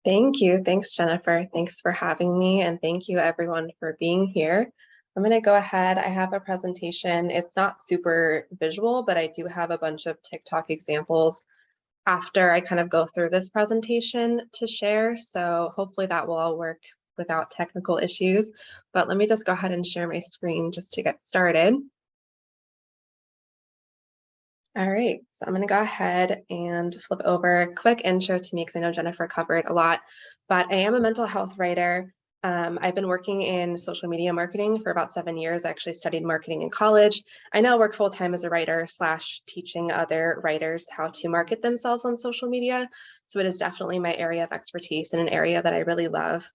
Thank you. Thanks, Jennifer. Thanks for having me, and thank you everyone for being here. I'm going to go ahead. I have a presentation. It's not super visual, but I do have a bunch of TikTok examples after I kind of go through this presentation to share. So hopefully that will all work without technical issues. But let me just go ahead and share my screen just to get started. All right, so I'm going to go ahead and flip over a quick intro to me because I know Jennifer covered a lot, but I am a mental health writer. I've been working in social media marketing for about 7 years. I actually studied marketing in college. I now work full-time as a writer / teaching other writers how to market themselves on social media. So it is definitely my area of expertise and an area that I really love.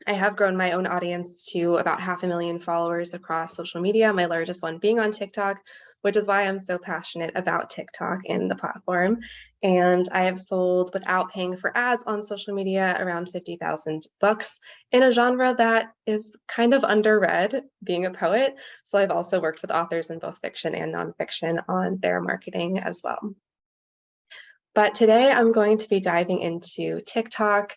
I have grown my own audience to about 500,000 followers across social media, my largest one being on TikTok, which is why I'm so passionate about TikTok and the platform. And I have sold without paying for ads on social media around 50,000 books in a genre that is kind of underread, being a poet. So I've also worked with authors in both fiction and nonfiction on their marketing as well. But today I'm going to be diving into TikTok,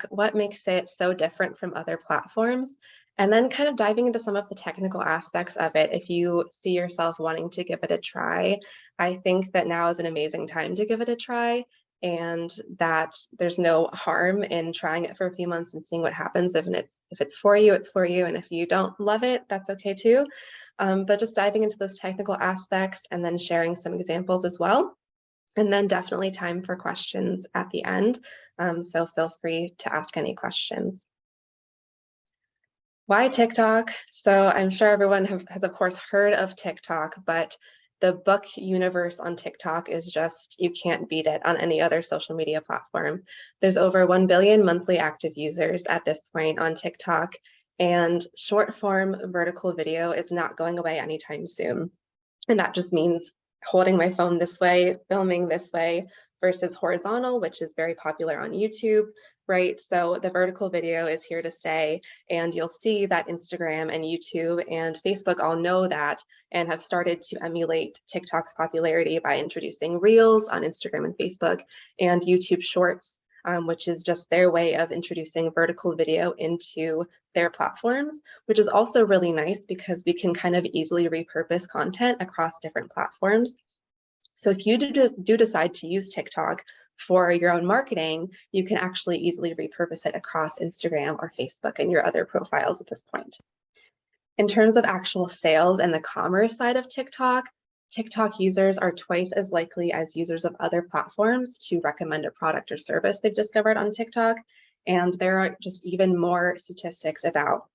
what makes it so different from other platforms, and then kind of diving into some of the technical aspects of it. If you see yourself wanting to give it a try, I think that now is an amazing time to give it a try, and that there's no harm in trying it for a few months and seeing what happens. If it's for you, it's for you, and if you don't love it, that's okay too. But just diving into those technical aspects and then sharing some examples as well. And then definitely time for questions at the end. So feel free to ask any questions. Why TikTok? So I'm sure everyone has of course heard of TikTok, but the book universe on TikTok is just, you can't beat it on any other social media platform. There's over 1 billion monthly active users at this point on TikTok, and short form vertical video is not going away anytime soon. And that just means holding my phone this way, filming this way, versus horizontal, which is very popular on YouTube, right? So the vertical video is here to stay, and you'll see that Instagram and YouTube and Facebook all know that and have started to emulate TikTok's popularity by introducing Reels on Instagram and Facebook, and YouTube Shorts, which is just their way of introducing vertical video into their platforms, which is also really nice because we can kind of easily repurpose content across different platforms. So if you do decide to use TikTok for your own marketing, you can actually easily repurpose it across Instagram or Facebook and your other profiles at this point. In terms of actual sales and the commerce side of TikTok, TikTok users are twice as likely as users of other platforms to recommend a product or service they've discovered on TikTok. And there are just even more statistics about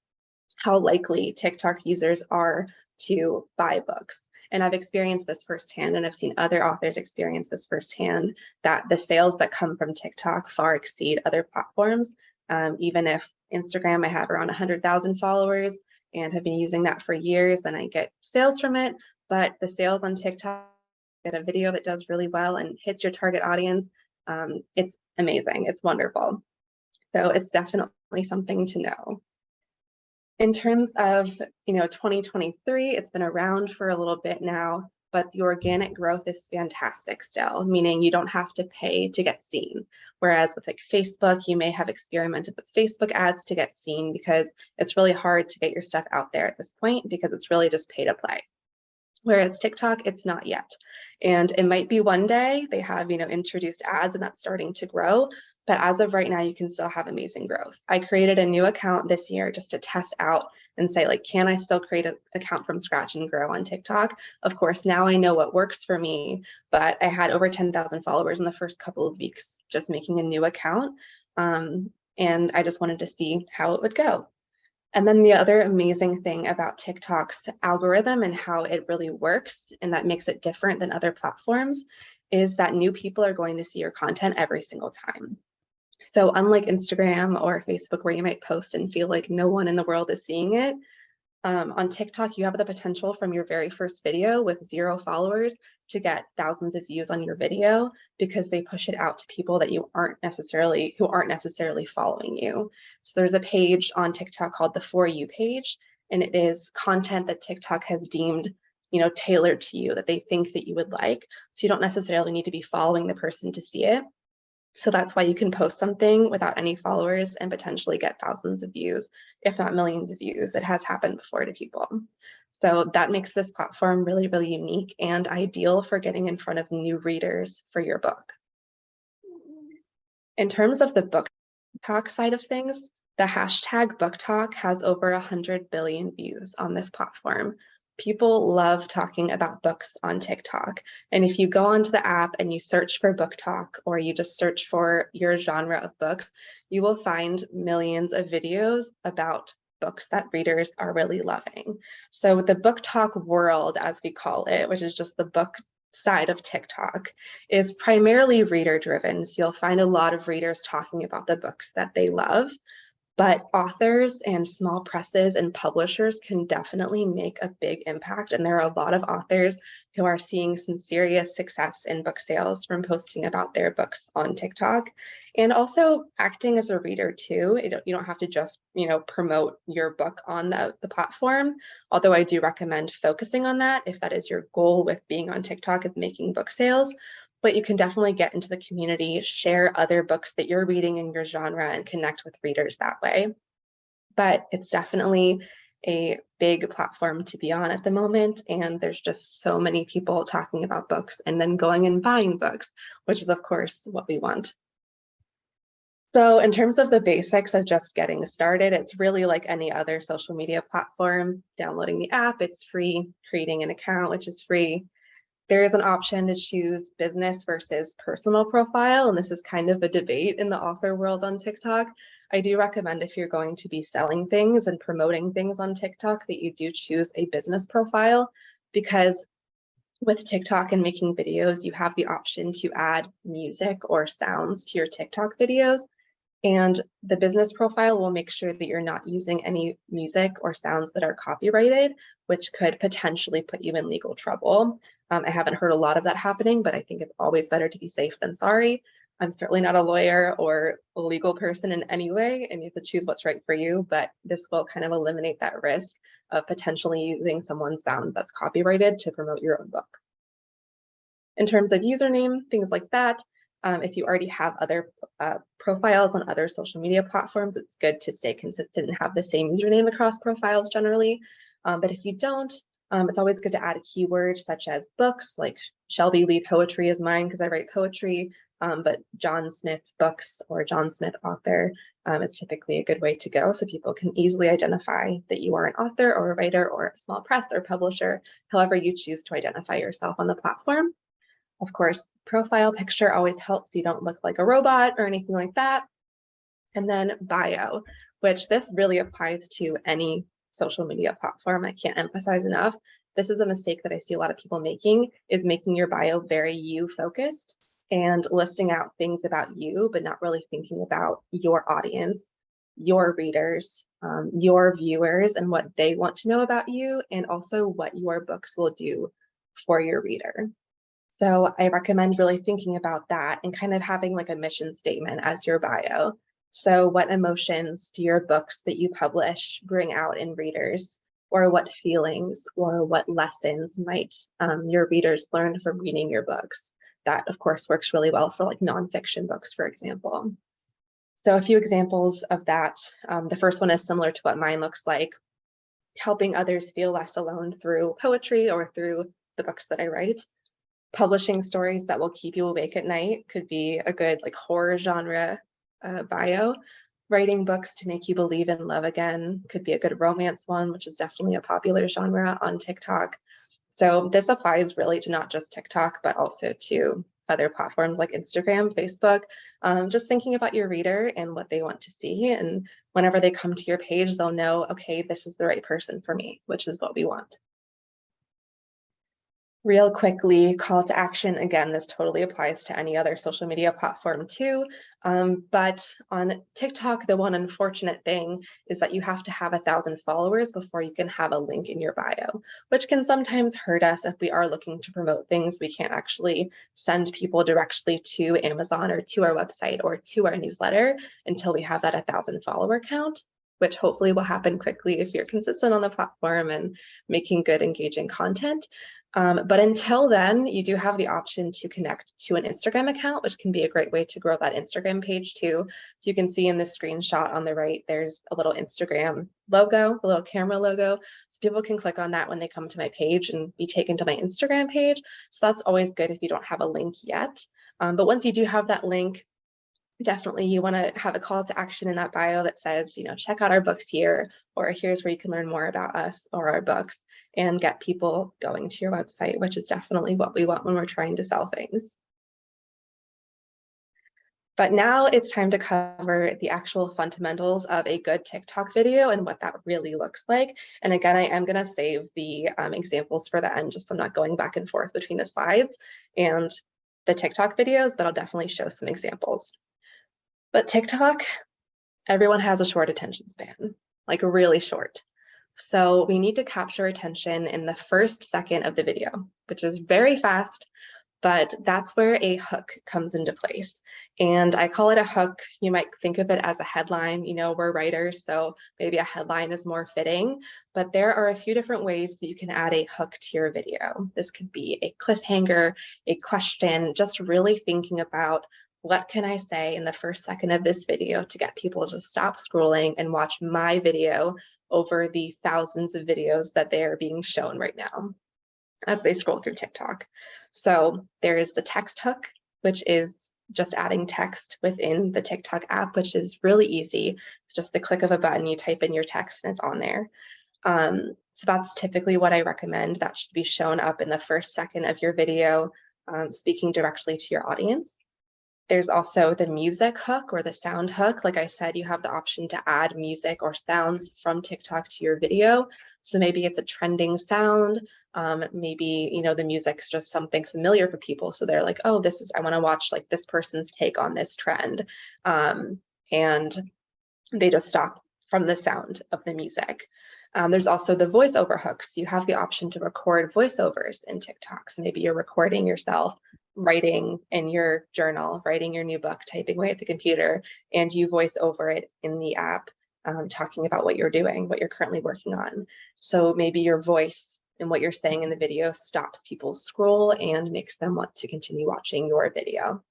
how likely TikTok users are to buy books. And I've experienced this firsthand, and I've seen other authors experience this firsthand, that the sales that come from TikTok far exceed other platforms. Even if Instagram, I have around 100,000 followers and have been using that for years, and I get sales from it. But the sales on TikTok, get a video that does really well and hits your target audience, it's amazing. It's wonderful. So it's definitely something to know. In terms of 2023, it's been around for a little bit now, but the organic growth is fantastic still, meaning you don't have to pay to get seen. Whereas with like Facebook, you may have experimented with Facebook ads to get seen because it's really hard to get your stuff out there at this point because it's really just pay to play. Whereas TikTok, it's not yet. And it might be one day they have, introduced ads and that's starting to grow. But as of right now, you can still have amazing growth. I created a new account this year just to test out and say, like, can I still create an account from scratch and grow on TikTok? Of course, now I know what works for me, but I had over 10,000 followers in the first couple of weeks just making a new account. And I just wanted to see how it would go. And then the other amazing thing about TikTok's algorithm and how it really works, and that makes it different than other platforms, is that new people are going to see your content every single time. So unlike Instagram or Facebook, where you might post and feel like no one in the world is seeing it, on TikTok, you have the potential from your very first video with 0 followers to get thousands of views on your video because they push it out to people that who aren't necessarily following you. So there's a page on TikTok called the For You page, and it is content that TikTok has deemed tailored to you, that they think that you would like. So you don't necessarily need to be following the person to see it. So that's why you can post something without any followers and potentially get thousands of views, if not millions of views. It has happened before to people. So that makes this platform really, really unique and ideal for getting in front of new readers for your book. In terms of the book talk side of things, the hashtag book talk has over 100 billion views on this platform. People love talking about books on TikTok. And if you go onto the app and you search for book talk, or you just search for your genre of books, you will find millions of videos about books that readers are really loving. So the book talk world, as we call it, which is just the book side of TikTok, is primarily reader driven. So you'll find a lot of readers talking about the books that they love. But authors and small presses and publishers can definitely make a big impact. And there are a lot of authors who are seeing some serious success in book sales from posting about their books on TikTok. And also acting as a reader too. You don't have to just, promote your book on the platform. Although I do recommend focusing on that if that is your goal with being on TikTok, of making book sales. But you can definitely get into the community, share other books that you're reading in your genre, and connect with readers that way. But it's definitely a big platform to be on at the moment. And there's just so many people talking about books and then going and buying books, which is, of course, what we want. So in terms of the basics of just getting started, it's really like any other social media platform. Downloading the app, it's free. Creating an account, which is free. There is an option to choose business versus personal profile, and this is kind of a debate in the author world on TikTok. I do recommend, if you're going to be selling things and promoting things on TikTok, that you do choose a business profile, because with TikTok and making videos, you have the option to add music or sounds to your TikTok videos. And the business profile will make sure that you're not using any music or sounds that are copyrighted, which could potentially put you in legal trouble. I haven't heard a lot of that happening, but I think it's always better to be safe than sorry. I'm certainly not a lawyer or a legal person in any way, and you have to choose what's right for you, but this will kind of eliminate that risk of potentially using someone's sound that's copyrighted to promote your own book. In terms of username, things like that, if you already have other profiles on other social media platforms, it's good to stay consistent and have the same username across profiles generally. But if you don't, it's always good to add a keyword such as books, like Shelby Lee Poetry is mine because I write poetry, but John Smith Books or John Smith Author is typically a good way to go, so people can easily identify that you are an author or a writer or a small press or publisher, however you choose to identify yourself on the platform. Of course, profile picture always helps so you don't look like a robot or anything like that. And then bio, which this really applies to any social media platform. I can't emphasize enough. This is a mistake that I see a lot of people making, is making your bio very you focused and listing out things about you, but not really thinking about your audience, your readers, your viewers, and what they want to know about you, and also what your books will do for your reader. So I recommend really thinking about that and kind of having like a mission statement as your bio. So what emotions do your books that you publish bring out in readers? Or what feelings or what lessons might your readers learn from reading your books? That, of course, works really well for like nonfiction books, for example. So a few examples of that. The first one is similar to what mine looks like: helping others feel less alone through poetry or through the books that I write. Publishing stories that will keep you awake at night could be a good like horror genre bio. Writing books to make you believe in love again could be a good romance one, which is definitely a popular genre on TikTok. So this applies really to not just TikTok, but also to other platforms like Instagram, Facebook. Just thinking about your reader and what they want to see. And whenever they come to your page, they'll know, okay, this is the right person for me, which is what we want. Real quickly, call to action. Again, this totally applies to any other social media platform too. But on TikTok, the one unfortunate thing is that you have to have 1,000 followers before you can have a link in your bio, which can sometimes hurt us if we are looking to promote things. We can't actually send people directly to Amazon or to our website or to our newsletter until we have that 1,000 follower count, which hopefully will happen quickly if you're consistent on the platform and making good, engaging content. But until then, you do have the option to connect to an Instagram account, which can be a great way to grow that Instagram page too. So you can see in the screenshot on the right, there's a little Instagram logo, a little camera logo. So people can click on that when they come to my page and be taken to my Instagram page. So that's always good if you don't have a link yet. But once you do have that link, definitely you want to have a call to action in that bio that says, check out our books here, or here's where you can learn more about us or our books, and get people going to your website, which is definitely what we want when we're trying to sell things. But now it's time to cover the actual fundamentals of a good TikTok video and what that really looks like. And again, I am going to save the examples for the end, just so I'm not going back and forth between the slides and the TikTok videos, but I'll definitely show some examples. But TikTok, everyone has a short attention span, like really short. So we need to capture attention in the first second of the video, which is very fast, but that's where a hook comes into place. And I call it a hook. You might think of it as a headline. We're writers, so maybe a headline is more fitting, but there are a few different ways that you can add a hook to your video. This could be a cliffhanger, a question, just really thinking about what can I say in the first second of this video to get people to stop scrolling and watch my video over the thousands of videos that they're being shown right now as they scroll through TikTok. So there is the text hook, which is just adding text within the TikTok app, which is really easy. It's just the click of a button, you type in your text and it's on there. So that's typically what I recommend. That should be shown up in the first second of your video, speaking directly to your audience. There's also the music hook or the sound hook. Like I said, you have the option to add music or sounds from TikTok to your video. So maybe it's a trending sound. Maybe, the music's just something familiar for people. So they're like, oh, I want to watch like this person's take on this trend. And they just stop from the sound of the music. There's also the voiceover hooks. You have the option to record voiceovers in TikTok. So maybe you're recording yourself writing in your journal, writing your new book, typing away at the computer, and you voice over it in the app, talking about what you're doing, what you're currently working on. So maybe your voice and what you're saying in the video stops people's scroll and makes them want to continue watching your video.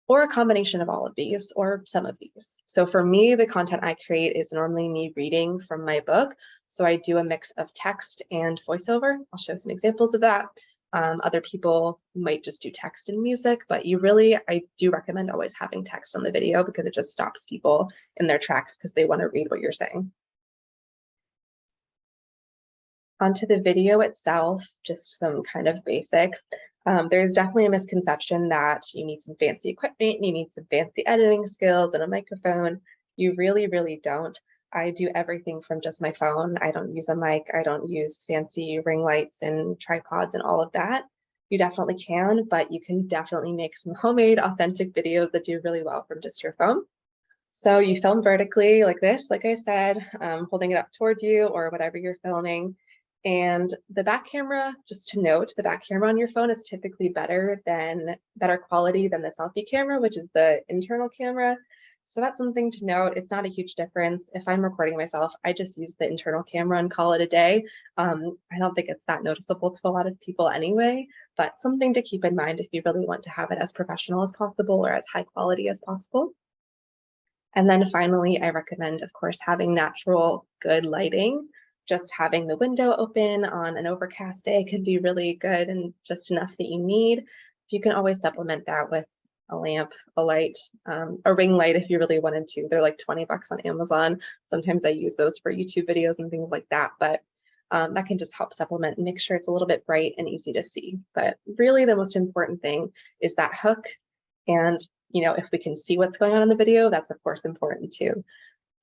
Or a combination of all of these, or some of these. So for me, the content I create is normally me reading from my book. So I do a mix of text and voiceover. I'll show some examples of that. Other people might just do text and music, but I do recommend always having text on the video because it just stops people in their tracks because they want to read what you're saying. Onto the video itself, just some kind of basics. There's definitely a misconception that you need some fancy equipment, you need some fancy editing skills and a microphone. You really, really don't. I do everything from just my phone. I don't use a mic. I don't use fancy ring lights and tripods and all of that. You definitely can, but you can definitely make some homemade, authentic videos that do really well from just your phone. So you film vertically like this, like I said, holding it up towards you or whatever you're filming. And the back camera, just to note, the back camera on your phone is typically better quality than the selfie camera, which is the internal camera. So that's something to note. It's not a huge difference. If I'm recording myself, I just use the internal camera and call it a day. I don't think it's that noticeable to a lot of people anyway, but something to keep in mind if you really want to have it as professional as possible or as high quality as possible. And then finally, I recommend, of course, having natural, good lighting. Just having the window open on an overcast day could be really good and just enough that you need. You can always supplement that with a lamp, a light, a ring light if you really wanted to. They're like 20 bucks on Amazon. Sometimes I use those for YouTube videos and things like that, but that can just help supplement and make sure it's a little bit bright and easy to see. But really the most important thing is that hook. And, if we can see what's going on in the video, that's of course important too.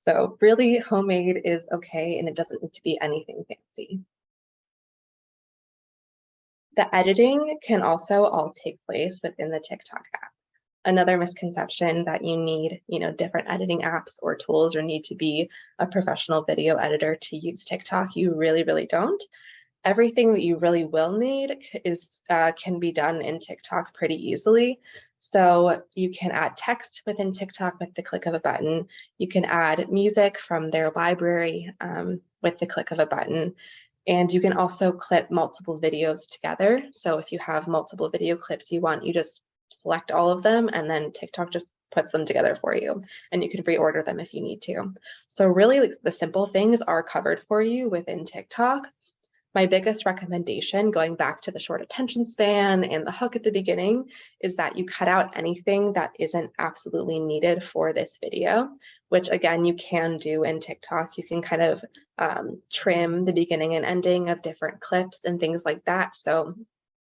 So really homemade is okay, and it doesn't need to be anything fancy. The editing can also all take place within the TikTok app. Another misconception that you need, different editing apps or tools or need to be a professional video editor to use TikTok. You really, really don't. Everything that you really will need can be done in TikTok pretty easily. So you can add text within TikTok with the click of a button. You can add music from their library with the click of a button. And you can also clip multiple videos together. So if you have multiple video clips you want, you just select all of them and then TikTok just puts them together for you, and you can reorder them if you need to. So really, like, the simple things are covered for you within TikTok. My biggest recommendation, going back to the short attention span and the hook at the beginning, is that you cut out anything that isn't absolutely needed for this video, which again, you can do in TikTok. You can kind of trim the beginning and ending of different clips and things like that. So,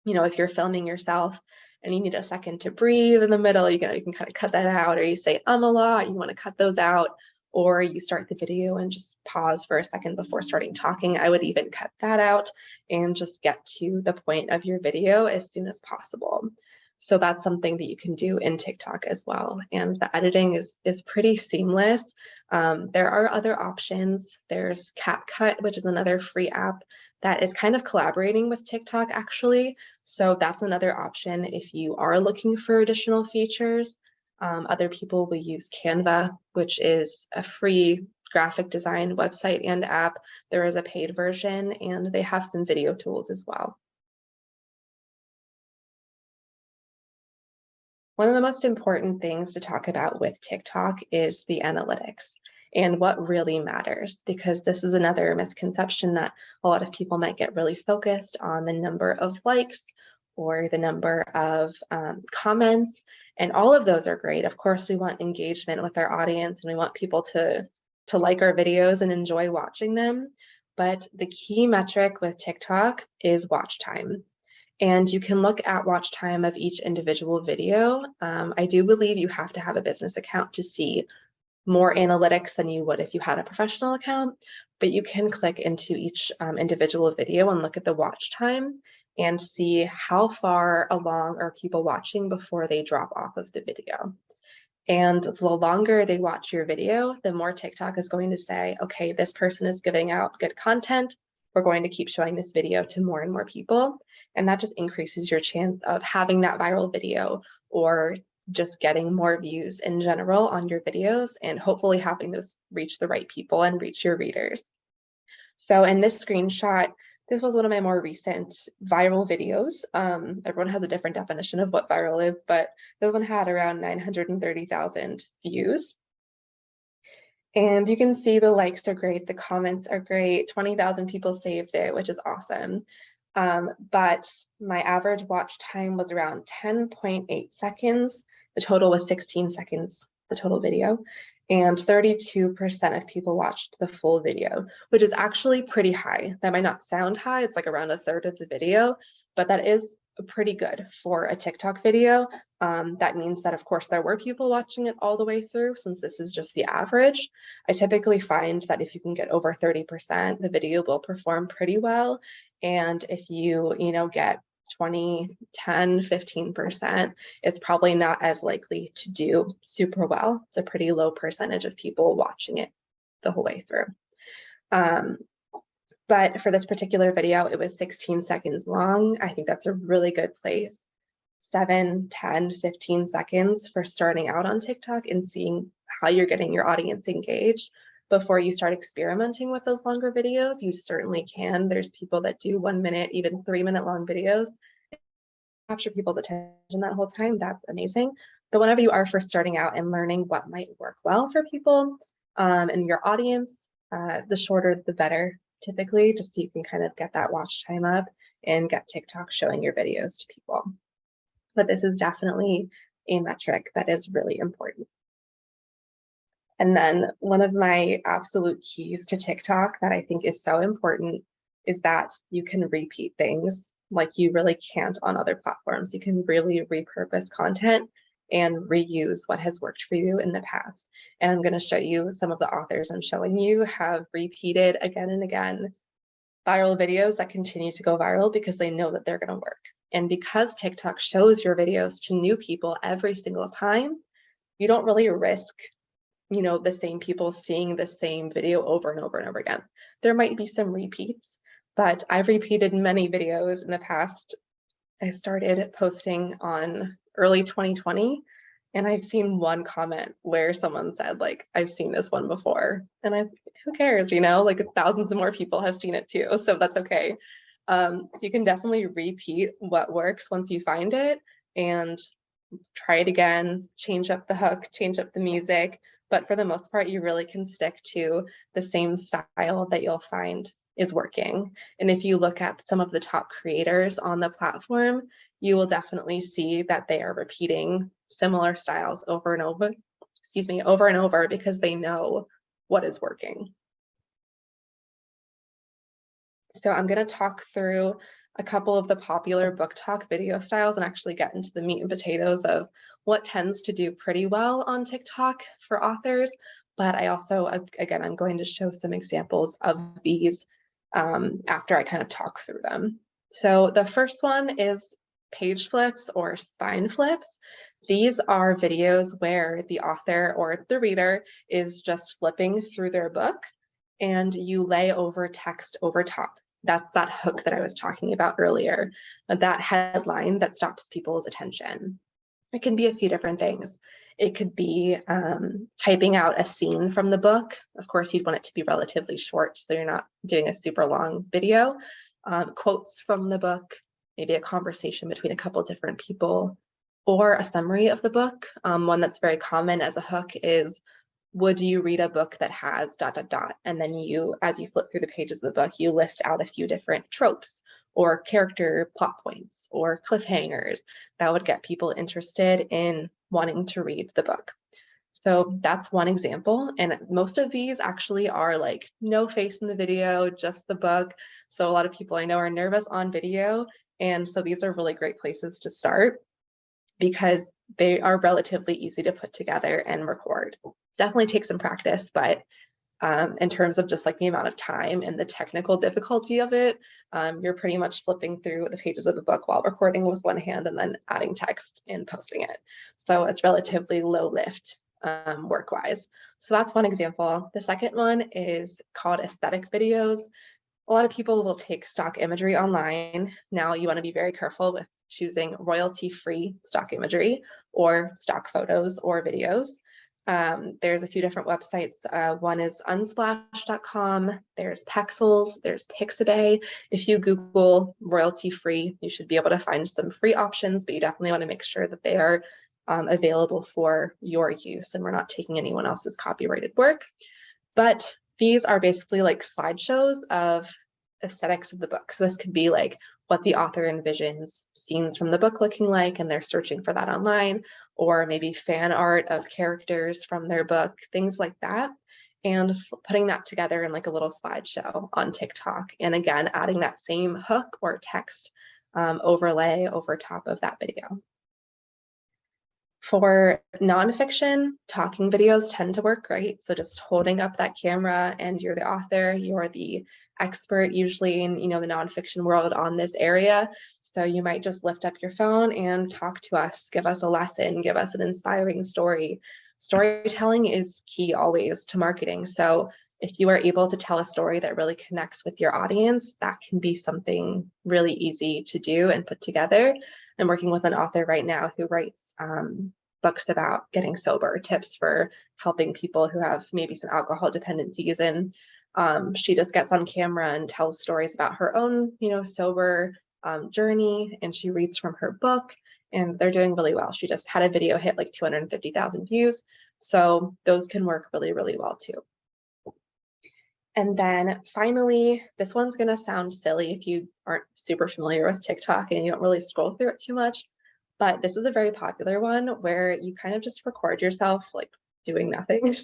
if you're filming yourself and you need a second to breathe in the middle, you can kind of cut that out, or you say a lot, you want to cut those out, or you start the video and just pause for a second before starting talking. I would even cut that out and just get to the point of your video as soon as possible. So that's something that you can do in TikTok as well. And the editing is pretty seamless. There are other options. There's CapCut, which is another free app that is kind of collaborating with TikTok actually. So that's another option if you are looking for additional features. Other people will use Canva, which is a free graphic design website and app. There is a paid version, and they have some video tools as well. One of the most important things to talk about with TikTok is the analytics and what really matters, because this is another misconception that a lot of people might get really focused on the number of likes or the number of comments, and all of those are great. Of course, we want engagement with our audience and we want people to like our videos and enjoy watching them. But the key metric with TikTok is watch time. And you can look at watch time of each individual video. I do believe you have to have a business account to see more analytics than you would if you had a professional account, but you can click into each individual video and look at the watch time and see how far along are people watching before they drop off of the video. And the longer they watch your video, the more TikTok is going to say, okay, this person is giving out good content. We're going to keep showing this video to more and more people. And that just increases your chance of having that viral video or just getting more views in general on your videos, and hopefully having those reach the right people and reach your readers. So in this screenshot, this was one of my more recent viral videos. Everyone has a different definition of what viral is, but this one had around 930,000 views. And you can see the likes are great, the comments are great, 20,000 people saved it, which is awesome. But my average watch time was around 10.8 seconds. The total was 16 seconds, the total video, and 32% of people watched the full video, which is actually pretty high. That might not sound high, it's like around a third of the video, but that is pretty good for a TikTok video. That means that, of course, there were people watching it all the way through, since this is just the average. I typically find that if you can get over 30%, the video will perform pretty well. And if you get 20, 10, 15%, it's probably not as likely to do super well. It's a pretty low percentage of people watching it the whole way through. But for this particular video, it was 16 seconds long. I think that's a really good place. 7, 10, 15 seconds for starting out on TikTok and seeing how you're getting your audience engaged. Before you start experimenting with those longer videos, you certainly can. There's people that do 1 minute, even 3-minute long videos. Capture people's attention that whole time, that's amazing. But whenever you are first starting out and learning what might work well for people and your audience, the shorter the better, typically, just so you can kind of get that watch time up and get TikTok showing your videos to people. But this is definitely a metric that is really important. And then one of my absolute keys to TikTok that I think is so important is that you can repeat things like you really can't on other platforms. You can really repurpose content and reuse what has worked for you in the past. And I'm going to show you some of the authors I'm showing you have repeated again and again viral videos that continue to go viral because they know that they're going to work. And because TikTok shows your videos to new people every single time, you don't really risk the same people seeing the same video over and over and over again. There might be some repeats, but I've repeated many videos in the past. I started posting on early 2020, And I've seen one comment where someone said, like, I've seen this one before. And who cares, you know, like thousands of more people have seen it too. So that's okay. So you can definitely repeat what works once you find it and try it again, change up the hook, change up the music. But for the most part, you really can stick to the same style that you'll find is working. And if you look at some of the top creators on the platform, you will definitely see that they are repeating similar styles over and over, over and over, because they know what is working. So I'm going to talk through a couple of the popular book talk video styles and actually get into the meat and potatoes of what tends to do pretty well on TikTok for authors. But I also, again, I'm going to show some examples of these after I kind of talk through them. So the first one is page flips or spine flips. These are videos where the author or the reader is just flipping through their book and you lay over text over top. That's that hook that I was talking about earlier, that headline that stops people's attention. It can be a few different things. It could be typing out a scene from the book. Of course, you'd want it to be relatively short, so you're not doing a super long video. Quotes from the book, maybe a conversation between a couple different people, or a summary of the book. One that's very common as a hook is, would you read a book that has ... And then you, as you flip through the pages of the book, you list out a few different tropes or character plot points or cliffhangers that would get people interested in wanting to read the book. So that's one example. And most of these actually are like no face in the video, just the book. So a lot of people I know are nervous on video. And so these are really great places to start because they are relatively easy to put together and record. Definitely take some practice, but in terms of just like the amount of time and the technical difficulty of it, you're pretty much flipping through the pages of the book while recording with one hand and then adding text and posting it. So it's relatively low lift work-wise. So that's one example. The second one is called aesthetic videos. A lot of people will take stock imagery online. Now you want to be very careful with choosing royalty-free stock imagery or stock photos or videos. There's a few different websites. One is unsplash.com, there's Pexels, there's Pixabay. If you Google royalty-free, you should be able to find some free options, but you definitely want to make sure that they are available for your use and we're not taking anyone else's copyrighted work. But these are basically like slideshows of aesthetics of the book. So this could be like what the author envisions scenes from the book looking like, and they're searching for that online, or maybe fan art of characters from their book, things like that, and putting that together in like a little slideshow on TikTok. And again, adding that same hook or text overlay over top of that video. For nonfiction, talking videos tend to work great. So just holding up that camera and you're the author, you're the expert usually in, the nonfiction world on this area. So you might just lift up your phone and talk to us, give us a lesson, give us an inspiring story. Storytelling is key always to marketing. So if you are able to tell a story that really connects with your audience, that can be something really easy to do and put together. I'm working with an author right now who writes books about getting sober, tips for helping people who have maybe some alcohol dependencies. And she just gets on camera and tells stories about her own, sober journey. And she reads from her book and they're doing really well. She just had a video hit like 250,000 views. So those can work really, really well too. And then finally, this one's going to sound silly if you aren't super familiar with TikTok and you don't really scroll through it too much, but this is a very popular one where you kind of just record yourself like doing nothing.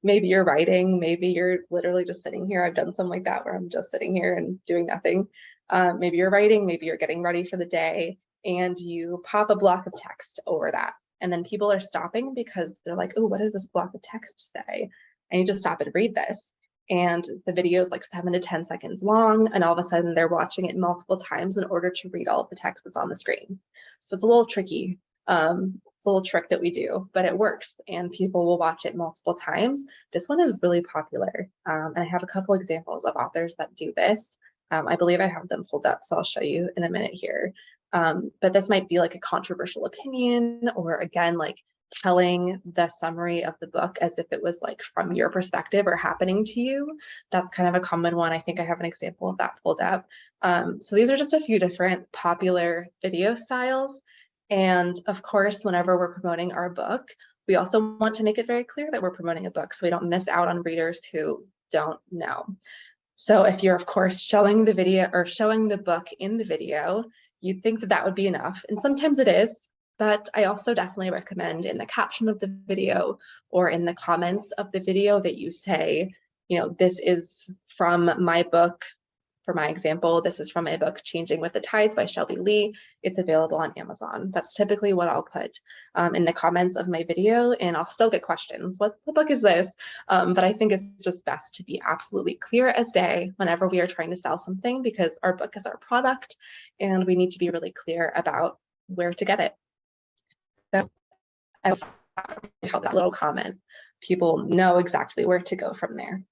Maybe you're writing, maybe you're literally just sitting here. I've done some like that where I'm just sitting here and doing nothing. Maybe you're writing, maybe you're getting ready for the day and you pop a block of text over that. And then people are stopping because they're like, oh, what does this block of text say? I need to stop and read this. And the video is like 7 to 10 seconds long, and all of a sudden they're watching it multiple times in order to read all of the text that's on the screen. So it's a little tricky. It's a little trick that we do, but it works and people will watch it multiple times. This one is really popular. And I have a couple examples of authors that do this. I believe I have them pulled up, so I'll show you in a minute here. But this might be like a controversial opinion, or again, like telling the summary of the book as if it was like from your perspective or happening to you. That's kind of a common one. I think I have an example of that pulled up. So these are just a few different popular video styles. And of course, whenever we're promoting our book, we also want to make it very clear that we're promoting a book so we don't miss out on readers who don't know. So if you're, of course, showing the video or showing the book in the video, you'd think that that would be enough. And sometimes it is, but I also definitely recommend in the caption of the video or in the comments of the video that you say, you know, this is from my book. For my example, this is from my book, Changing with the Tides by Shelby Lee. It's available on Amazon. That's typically what I'll put in the comments of my video, and I'll still get questions. What book is this? But I think it's just best to be absolutely clear as day whenever we are trying to sell something, because our book is our product and we need to be really clear about where to get it. So I hope that little comment, people know exactly where to go from there.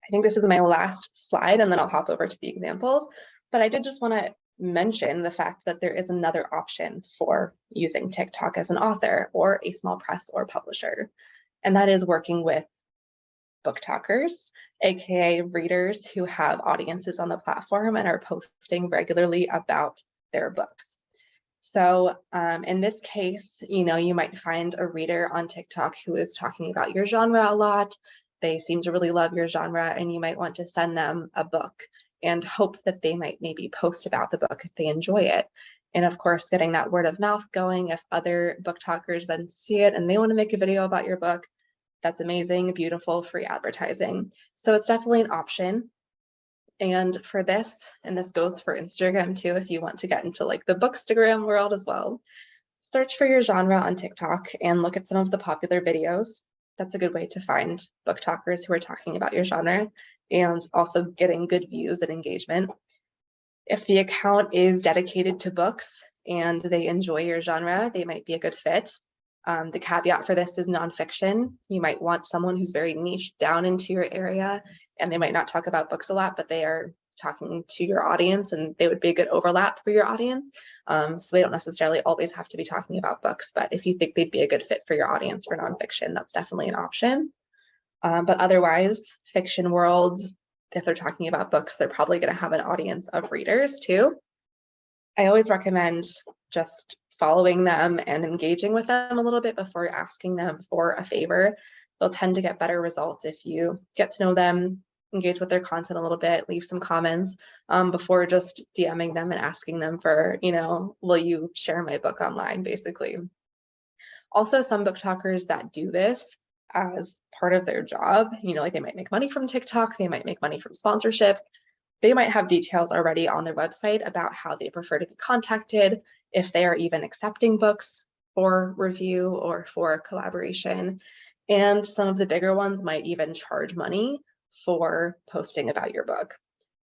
I think this is my last slide, and then I'll hop over to the examples. But I did just want to mention the fact that there is another option for using TikTok as an author or a small press or publisher, and that is working with BookTokers, aka readers who have audiences on the platform and are posting regularly about their books. So in this case, you know, you might find a reader on TikTok who is talking about your genre a lot. They seem to really love your genre, and you might want to send them a book and hope that they might maybe post about the book if they enjoy it. And of course, getting that word of mouth going, if other BookTokers then see it and they want to make a video about your book, that's amazing, beautiful, free advertising. So it's definitely an option. And for this, and this goes for Instagram too, if you want to get into like the Bookstagram world as well, search for your genre on TikTok and look at some of the popular videos. That's a good way to find BookTokers who are talking about your genre and also getting good views and engagement. If the account is dedicated to books and they enjoy your genre, they might be a good fit. The caveat for this is nonfiction. You might want someone who's very niche down into your area, and they might not talk about books a lot, but they are talking to your audience and they would be a good overlap for your audience. So they don't necessarily always have to be talking about books, but if you think they'd be a good fit for your audience for nonfiction, that's definitely an option. But otherwise, fiction world, if they're talking about books, they're probably going to have an audience of readers too. I always recommend just following them and engaging with them a little bit before asking them for a favor. They'll tend to get better results if you get to know them, engage with their content a little bit, leave some comments before just DMing them and asking them for, you know, will you share my book online, basically. Also, some BookTokers that do this as part of their job, you know, like they might make money from TikTok, they might make money from sponsorships. They might have details already on their website about how they prefer to be contacted, if they are even accepting books for review or for collaboration. And some of the bigger ones might even charge money for posting about your book.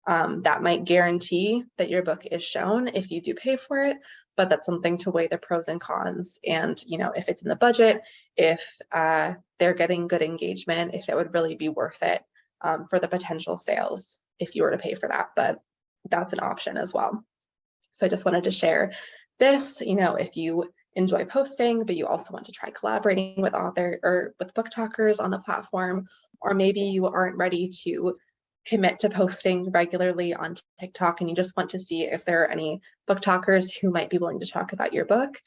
That might guarantee that your book is shown if you do pay for it, but that's something to weigh the pros and cons. And, you know, if it's in the budget, if they're getting good engagement, if it would really be worth it for the potential sales if you were to pay for that, but that's an option as well. So I just wanted to share this, you know, if you enjoy posting, but you also want to try collaborating with author or with BookTokers on the platform, or maybe you aren't ready to commit to posting regularly on TikTok and you just want to see if there are any BookTokers who might be willing to talk about your book,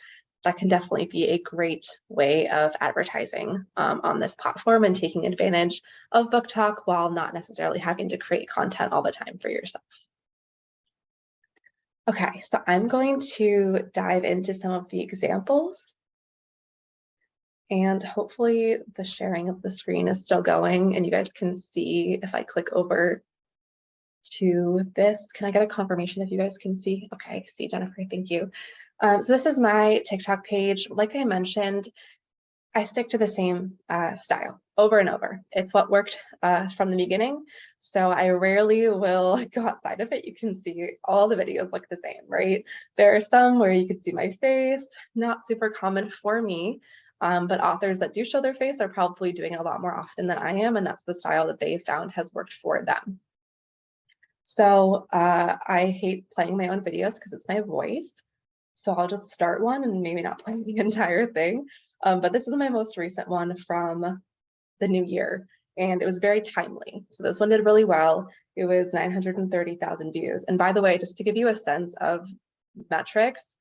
that can definitely be a great way of advertising on this platform and taking advantage of BookTok while not necessarily having to create content all the time for yourself. Okay, so I'm going to dive into some of the examples. And hopefully the sharing of the screen is still going and you guys can see if I click over to this. Can I get a confirmation if you guys can see? Okay, see Jennifer, thank you. So this is my TikTok page. Like I mentioned, I stick to the same style over and over. It's what worked from the beginning. So I rarely will go outside of it. You can see all the videos look the same, right? There are some where you can see my face, not super common for me, but authors that do show their face are probably doing it a lot more often than I am, and that's the style that they found has worked for them. So I hate playing my own videos because it's my voice. So I'll just start one and maybe not play the entire thing. But this is my most recent one from the new year, and it was very timely. So this one did really well. It was 930,000 views. And by the way, just to give you a sense of metrics,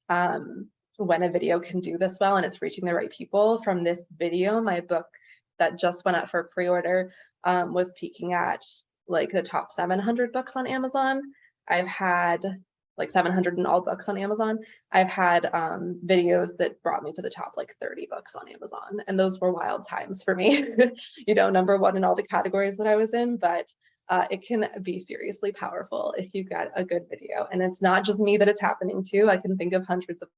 when a video can do this well and it's reaching the right people, from this video, my book that just went out for pre-order was peaking at like the top 700 books on Amazon. I've had like 700 in all books on Amazon. I've had videos that brought me to the top like 30 books on Amazon. And those were wild times for me. You know, number one in all the categories that I was in, but it can be seriously powerful if you get a good video. And it's not just me that it's happening to. I can think of hundreds of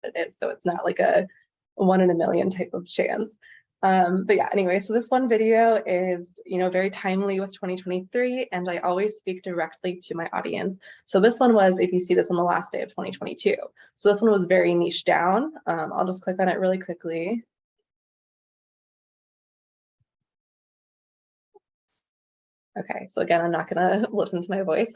it, so it's not like a 1 in a million type of chance. But yeah, anyway, so this one video is, you know, very timely with 2023, and I always speak directly to my audience. So this one was, if you see this on the last day of 2022. So this one was very niche down. I'll just click on it really quickly. Okay, so again, I'm not gonna listen to my voice,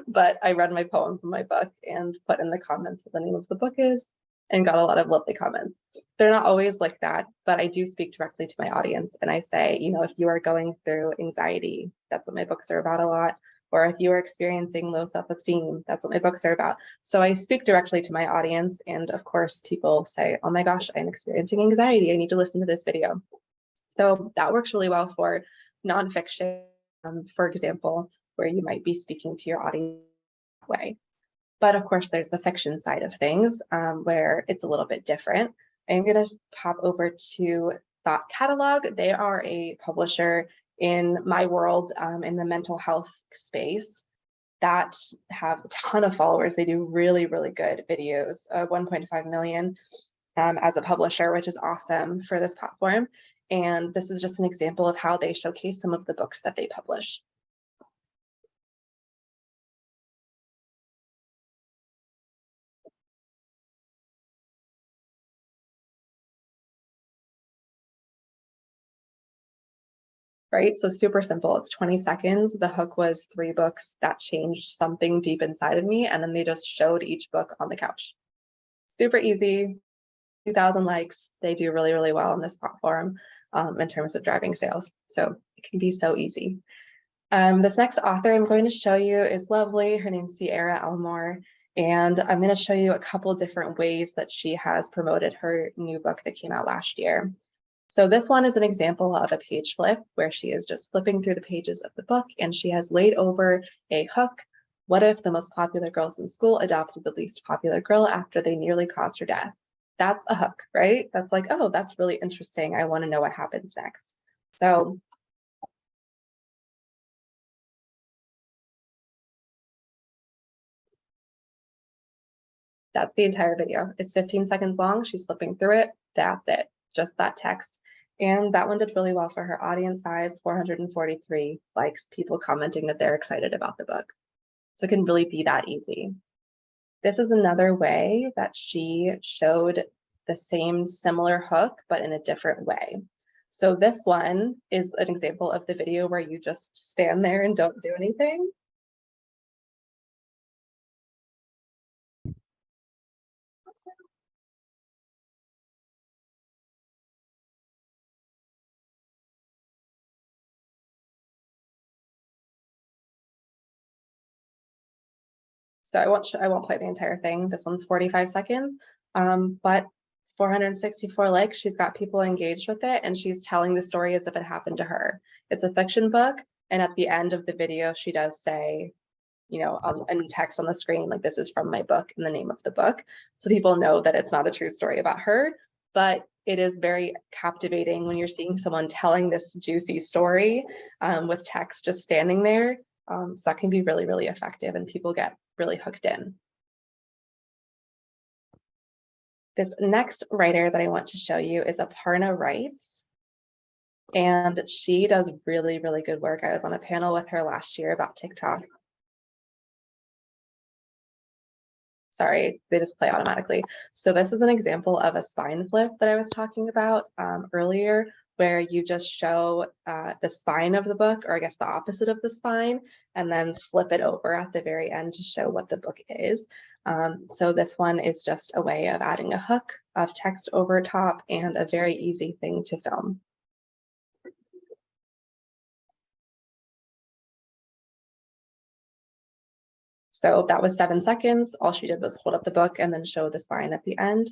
but I read my poem from my book and put in the comments what the name of the book is, and got a lot of lovely comments. They're not always like that, but I do speak directly to my audience, and I say, you know, if you are going through anxiety, that's what my books are about a lot. Or if you are experiencing low self-esteem, that's what my books are about. So I speak directly to my audience, and of course, people say, oh my gosh, I'm experiencing anxiety, I need to listen to this video. So that works really well for nonfiction, for example, where you might be speaking to your audience that way. But of course, there's the fiction side of things where it's a little bit different. I'm going to pop over to Thought Catalog. They are a publisher in my world in the mental health space that have a ton of followers. They do really, really good videos, 1.5 million as a publisher, which is awesome for this platform. And this is just an example of how they showcase some of the books that they publish. Right, so super simple. It's 20 seconds. The hook was 3 books that changed something deep inside of me, and then they just showed each book on the couch. Super easy, 2,000 likes. They do really, really well on this platform in terms of driving sales. So it can be so easy. This next author I'm going to show you is lovely. Her name's Sierra Elmore, and I'm going to show you a couple different ways that she has promoted her new book that came out last year. So this one is an example of a page flip where she is just flipping through the pages of the book, and she has laid over a hook. What if the most popular girls in school adopted the least popular girl after they nearly caused her death? That's a hook, right? That's like, oh, that's really interesting. I want to know what happens next. So that's the entire video. It's 15 seconds long. She's flipping through it. That's it, just that text. And that one did really well for her audience size, 443 likes, people commenting that they're excited about the book. So it can really be that easy. This is another way that she showed the same similar hook, but in a different way. So this one is an example of the video where you just stand there and don't do anything. So I won't play the entire thing. This one's 45 seconds, but 464 likes. She's got people engaged with it, and she's telling the story as if it happened to her. It's a fiction book, and at the end of the video, she does say, you know, in text on the screen, like, this is from my book and the name of the book. So people know that it's not a true story about her, but it is very captivating when you're seeing someone telling this juicy story with text just standing there. So that can be really, really effective, and people get really hooked in. This next writer that I want to show you is Aparna Writes, and she does really, really good work. I was on a panel with her last year about TikTok. Sorry, they just play automatically. So this is an example of a spine flip that I was talking about earlier, where you just show the spine of the book, or I guess the opposite of the spine, and then flip it over at the very end to show what the book is. So this one is just a way of adding a hook of text over top and a very easy thing to film. So that was 7 seconds. All she did was hold up the book and then show the spine at the end.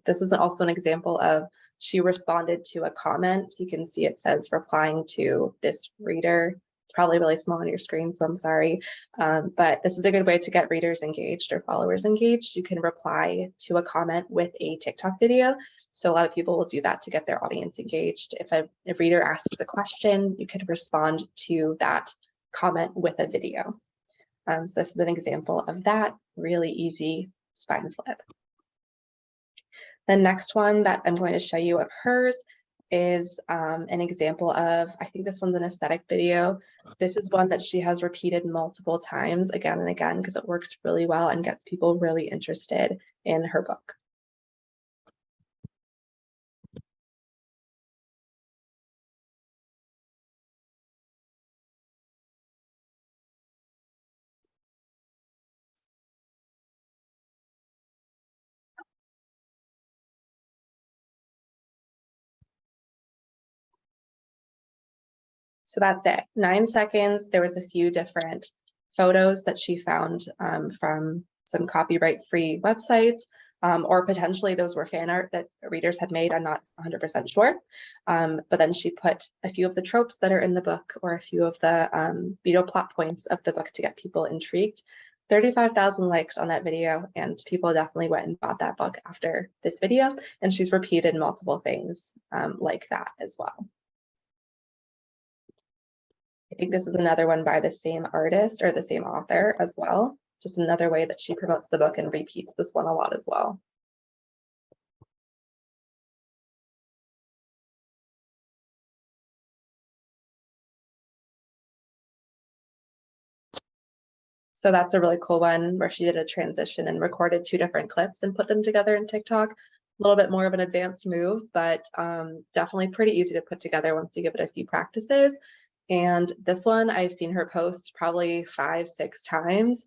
This is also an example of she responded to a comment. You can see it says replying to this reader. It's probably really small on your screen, so I'm sorry. But this is a good way to get readers engaged or followers engaged. You can reply to a comment with a TikTok video. So a lot of people will do that to get their audience engaged. If a reader asks a question, you can respond to that comment with a video. So this is an example of that really easy spine flip. The next one that I'm going to show you of hers is an example of, I think this one's an aesthetic video. This is one that she has repeated multiple times again and again because it works really well and gets people really interested in her book. So that's it, 9 seconds. There was a few different photos that she found from some copyright-free websites, or potentially those were fan art that readers had made. I'm not 100% sure. But then she put a few of the tropes that are in the book or a few of the plot points of the book to get people intrigued. 35,000 likes on that video, and people definitely went and bought that book after this video. And she's repeated multiple things like that as well. I think this is another one by the same artist or the same author as well. Just another way that she promotes the book and repeats this one a lot as well. So that's a really cool one where she did a transition and recorded 2 different clips and put them together in TikTok. A little bit more of an advanced move, but definitely pretty easy to put together once you give it a few practices. And this one, I've seen her post probably 5, 6 times,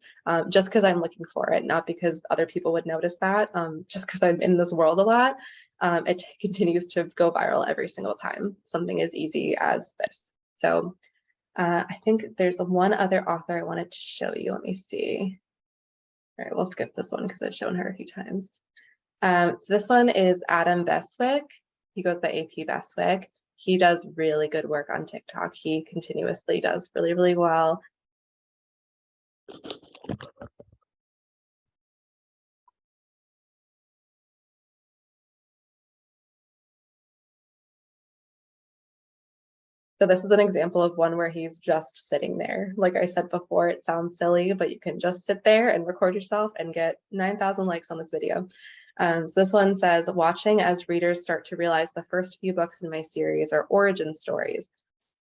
just because I'm looking for it, not because other people would notice that, just because I'm in this world a lot. It continues to go viral every single time, something as easy as this. So I think there's one other author I wanted to show you. Let me see. All right, we'll skip this one because I've shown her a few times. So this one is Adam Beswick. He goes by AP Beswick. He does really good work on TikTok. He continuously does really, really well. So this is an example of one where he's just sitting there. Like I said before, it sounds silly, but you can just sit there and record yourself and get 9,000 likes on this video. So this one says, watching as readers start to realize the first few books in my series are origin stories.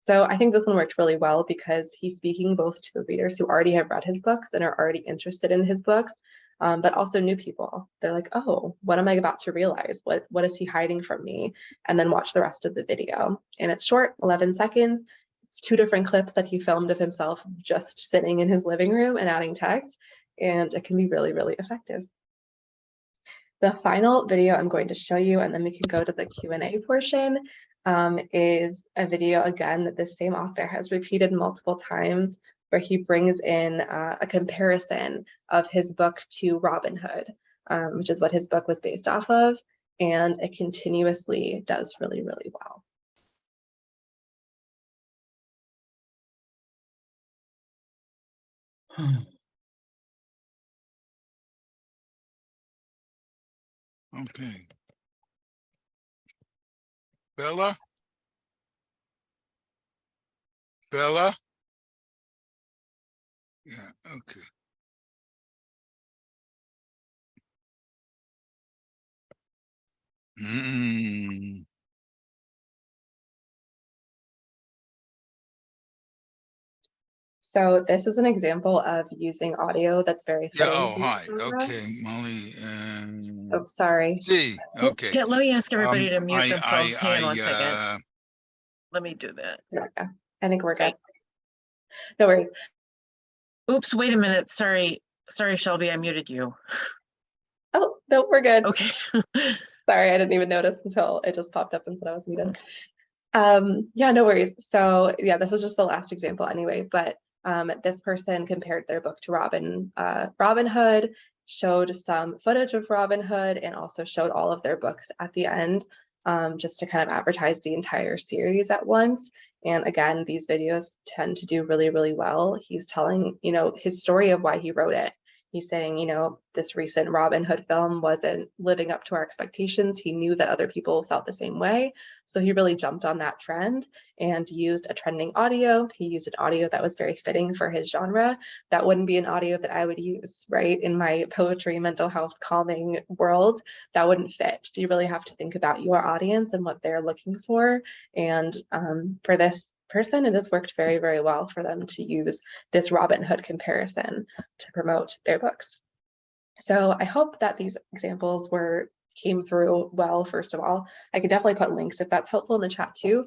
So I think this one worked really well because he's speaking both to the readers who already have read his books and are already interested in his books, but also new people. They're like, oh, what am I about to realize? What is he hiding from me? And then watch the rest of the video. And it's short, 11 seconds. It's 2 different clips that he filmed of himself just sitting in his living room and adding text. And it can be really, really effective. The final video I'm going to show you, and then we can go to the Q&A portion, is a video again that the same author has repeated multiple times, where he brings in a comparison of his book to Robin Hood, which is what his book was based off of, and it continuously does really, really well. Okay. Bella? Bella? Yeah, okay. So this is an example of using audio that's very Yeah, fitting. oh, hi. Okay, Molly. Oh, sorry. See, okay. Yeah, let me ask everybody to mute themselves. Hang on 1 second. Let me do that. There we go. I think we're Okay. good. No worries. Oops, wait a minute. Sorry, Shelby, I muted you. Oh, no, we're good. Okay. Sorry, I didn't even notice until it just popped up and said I was muted. Yeah, no worries. So yeah, this was just the last example anyway, but this person compared their book to Robin Hood, showed some footage of Robin Hood, and also showed all of their books at the end, just to kind of advertise the entire series at once. And again, these videos tend to do really, really well. He's telling, his story of why he wrote it. He's saying, this recent Robin Hood film wasn't living up to our expectations. He knew that other people felt the same way. So he really jumped on that trend and used a trending audio. He used an audio that was very fitting for his genre. That wouldn't be an audio that I would use, right? In my poetry, mental health, calming world, that wouldn't fit. So you really have to think about your audience and what they're looking for. And for this person, it has worked very, very well for them to use this Robin Hood comparison to promote their books. So I hope that these examples came through well. First of all, I can definitely put links if that's helpful in the chat too,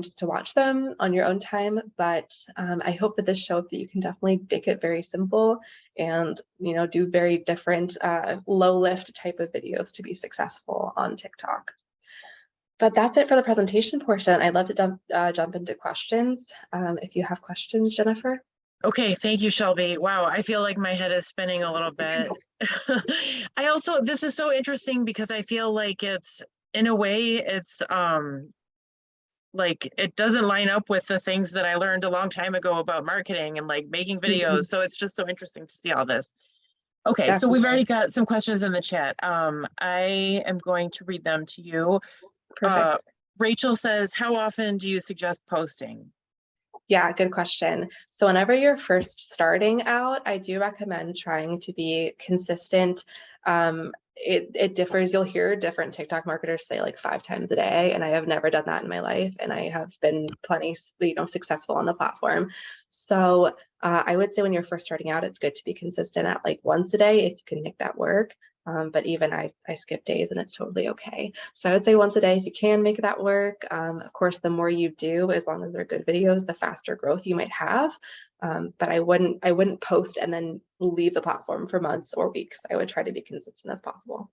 just to watch them on your own time. But I hope that this showed that you can definitely make it very simple and do very different low lift type of videos to be successful on TikTok. But that's it for the presentation portion. I'd love to jump into questions. If you have questions, Jennifer. Okay, thank you, Shelby. Wow, I feel like my head is spinning a little bit. This is so interesting because I feel like in a way, it's like it doesn't line up with the things that I learned a long time ago about marketing and like making videos. So it's just so interesting to see all this. Okay, so we've already got some questions in the chat. I am going to read them to you. Perfect. Rachel says, how often do you suggest posting? Yeah, good question. So whenever you're first starting out, I do recommend trying to be consistent. It differs. You'll hear different TikTok marketers say like 5 times a day, and I have never done that in my life, and I have been plenty, successful on the platform. So I would say when you're first starting out, it's good to be consistent at like once a day if you can make that work. But even I skip days and it's totally okay. So I would say once a day if you can make that work. Of course, the more you do, as long as they're good videos, the faster growth you might have. But I wouldn't post and then leave the platform for months or weeks. I would try to be consistent as possible.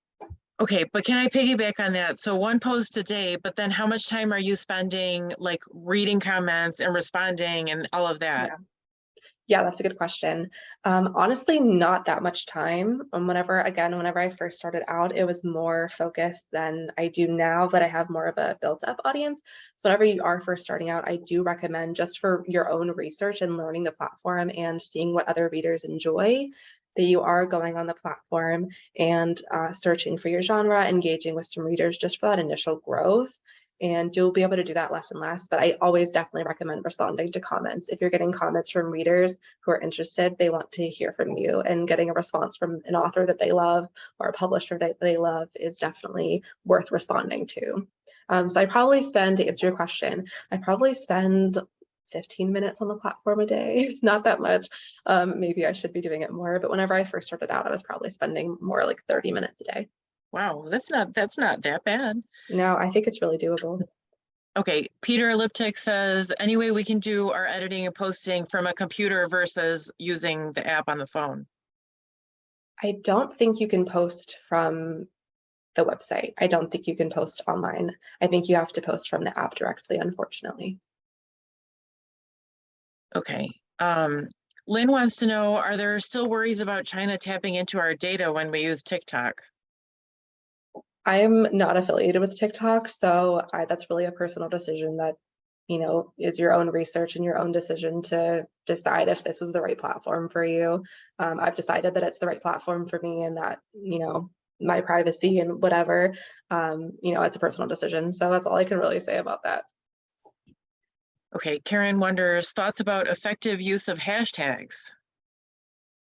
Okay, but can I piggyback on that? So 1 post a day, but then how much time are you spending like reading comments and responding and all of that? Yeah, that's a good question. Honestly, not that much time. Whenever I first started out, it was more focused than I do now that I have more of a built-up audience. So whenever you are first starting out, I do recommend, just for your own research and learning the platform and seeing what other readers enjoy, that you are going on the platform and searching for your genre, engaging with some readers just for that initial growth. And you'll be able to do that less and less. But I always definitely recommend responding to comments. If you're getting comments from readers who are interested, they want to hear from you, and getting a response from an author that they love or a publisher that they love is definitely worth responding to. So I probably spend, to answer your question, I probably spend 15 minutes on the platform a day, not that much. Maybe I should be doing it more, but whenever I first started out, I was probably spending more like 30 minutes a day. Wow, that's not that bad. No, I think it's really doable. Okay, Peter Liptic says, any way we can do our editing and posting from a computer versus using the app on the phone? I don't think you can post from the website. I don't think you can post online. I think you have to post from the app directly, unfortunately. Okay. Lynn wants to know, are there still worries about China tapping into our data when we use TikTok? I'm not affiliated with TikTok, so that's really a personal decision that, is your own research and your own decision to decide if this is the right platform for you. I've decided that it's the right platform for me, and that, my privacy and whatever, it's a personal decision. So that's all I can really say about that. Okay, Karen wonders, thoughts about effective use of hashtags?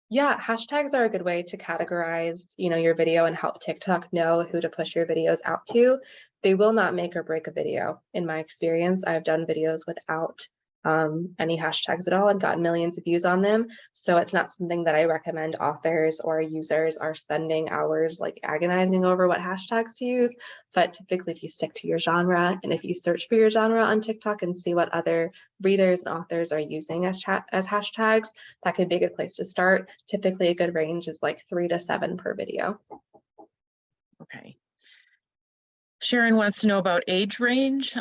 Yeah, hashtags are a good way to categorize, your video and help TikTok know who to push your videos out to. They will not make or break a video. In my experience, I've done videos without any hashtags at all. I've gotten millions of views on them. So it's not something that I recommend authors or users are spending hours like agonizing over what hashtags to use. But typically if you stick to your genre and if you search for your genre on TikTok and see what other readers and authors are using as hashtags, that could be a good place to start. Typically a good range is like 3 to 7 per video. Okay. Sharon wants to know about age range.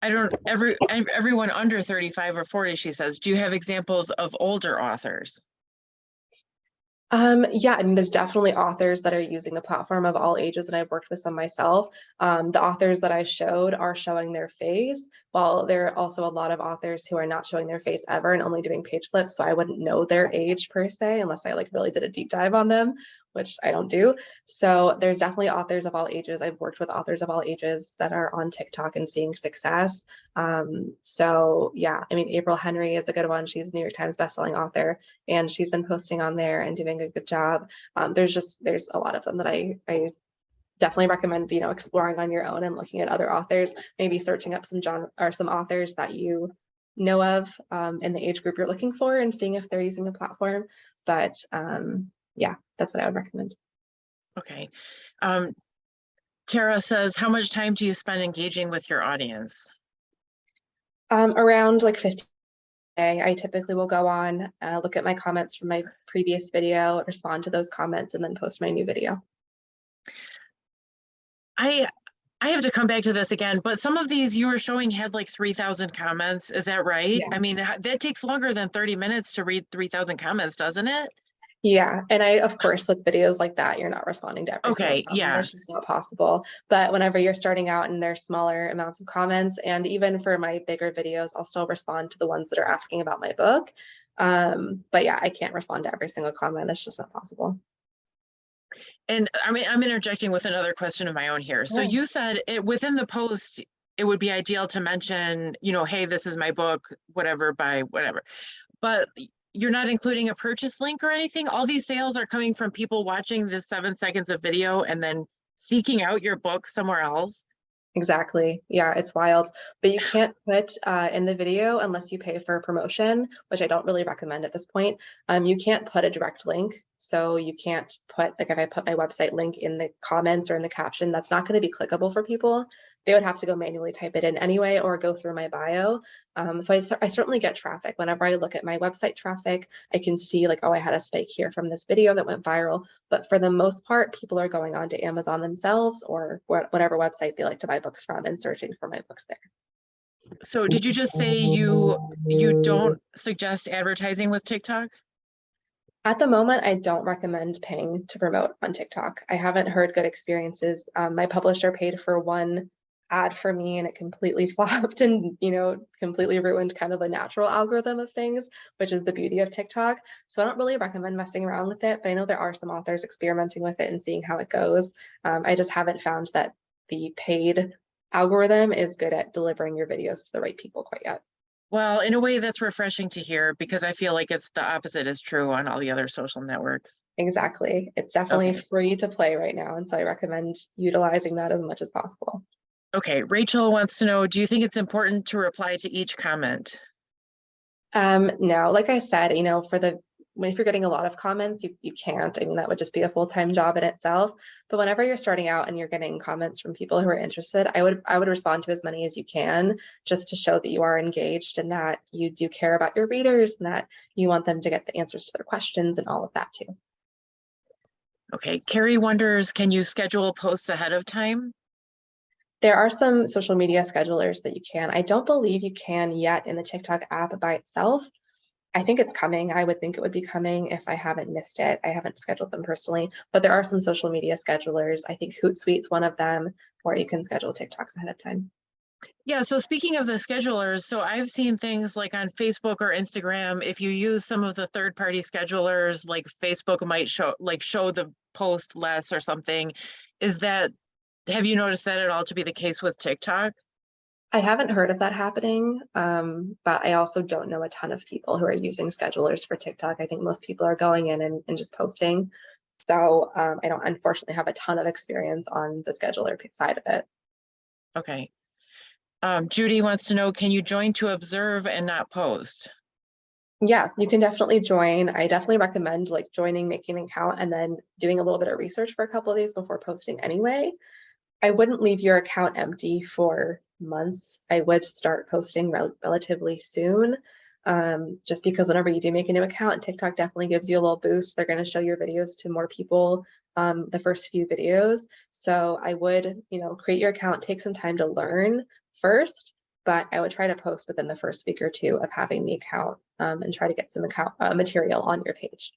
Everyone under 35 or 40, she says, do you have examples of older authors? Yeah, I mean, there's definitely authors that are using the platform of all ages, and I've worked with some myself. The authors that I showed are showing their face, while there are also a lot of authors who are not showing their face ever and only doing page flips, so I wouldn't know their age per se, unless I like really did a deep dive on them, which I don't do. So there's definitely authors of all ages. I've worked with authors of all ages that are on TikTok and seeing success. So yeah, I mean, April Henry is a good one. She's a New York Times bestselling author, and she's been posting on there and doing a good job. There's a lot of them that I definitely recommend, you know, exploring on your own and looking at other authors, maybe searching up some genre or some authors that you know of in the age group you're looking for and seeing if they're using the platform. But yeah, that's what I would recommend. Okay. Tara says, how much time do you spend engaging with your audience? Around like 15 a day. I typically will go on, look at my comments from my previous video, respond to those comments, and then post my new video. I have to come back to this again, but some of these you were showing had like 3,000 comments. Is that right? Yeah. I mean, that takes longer than 30 minutes to read 3,000 comments, doesn't it? Yeah, and I, of course, with videos like that, you're not responding to every single Okay, comment. yeah. That's just not possible. But whenever you're starting out and there's smaller amounts of comments, and even for my bigger videos, I'll still respond to the ones that are asking about my book. But yeah, I can't respond to every single comment. It's just not possible. And I mean, I'm interjecting with another question of my own here. So Yeah. you said within the post, it would be ideal to mention, you know, hey, this is my book, whatever, by whatever. But you're not including a purchase link or anything. All these sales are coming from people watching the 7 seconds of video and then seeking out your book somewhere else. Exactly. Yeah, it's wild. But you can't put in the video unless you pay for a promotion, which I don't really recommend at this point. You can't put a direct link. So you can't put, like if I put my website link in the comments or in the caption, that's not going to be clickable for people. They would have to go manually type it in anyway or go through my bio. So I certainly get traffic. Whenever I look at my website traffic, I can see like, oh, I had a spike here from this video that went viral. But for the most part, people are going on to Amazon themselves or whatever website they like to buy books from and searching for my books there. So did you just say you don't suggest advertising with TikTok? At the moment, I don't recommend paying to promote on TikTok. I haven't heard good experiences. My publisher paid for one ad for me and it completely flopped and, you know, completely ruined kind of the natural algorithm of things, which is the beauty of TikTok. So I don't really recommend messing around with it, but I know there are some authors experimenting with it and seeing how it goes. I just haven't found that the paid algorithm is good at delivering your videos to the right people quite yet. Well, in a way that's refreshing to hear because I feel like it's the opposite is true on all the other social networks. Exactly. It's definitely Okay. free to play right now. And so I recommend utilizing that as much as possible. Okay, Rachel wants to know, do you think it's important to reply to each comment? No, like I said, you know, if you're getting a lot of comments, you can't. I mean, that would just be a full-time job in itself. But whenever you're starting out and you're getting comments from people who are interested, I would respond to as many as you can just to show that you are engaged and that you do care about your readers and that you want them to get the answers to their questions and all of that too. Okay, Carrie wonders, can you schedule posts ahead of time? There are some social media schedulers that you can. I don't believe you can yet in the TikTok app by itself. I think it's coming. I would think it would be coming if I haven't missed it. I haven't scheduled them personally, but there are some social media schedulers. I think Hootsuite's one of them, or you can schedule TikToks ahead of time. Yeah, so speaking of the schedulers, so I've seen things like on Facebook or Instagram, if you use some of the third-party schedulers, like Facebook might show the post less or something. Have you noticed that at all to be the case with TikTok? I haven't heard of that happening, but I also don't know a ton of people who are using schedulers for TikTok. I think most people are going in and just posting. So I don't unfortunately have a ton of experience on the scheduler side of it. Okay. Judy wants to know, can you join to observe and not post? Yeah, you can definitely join. I definitely recommend like joining, making an account, and then doing a little bit of research for a couple of days before posting anyway. I wouldn't leave your account empty for months. I would start posting relatively soon. Just because whenever you do make a new account, TikTok definitely gives you a little boost. They're going to show your videos to more people, the first few videos. So I would, create your account, take some time to learn first, but I would try to post within the first week or two of having the account, and try to get some account material on your page.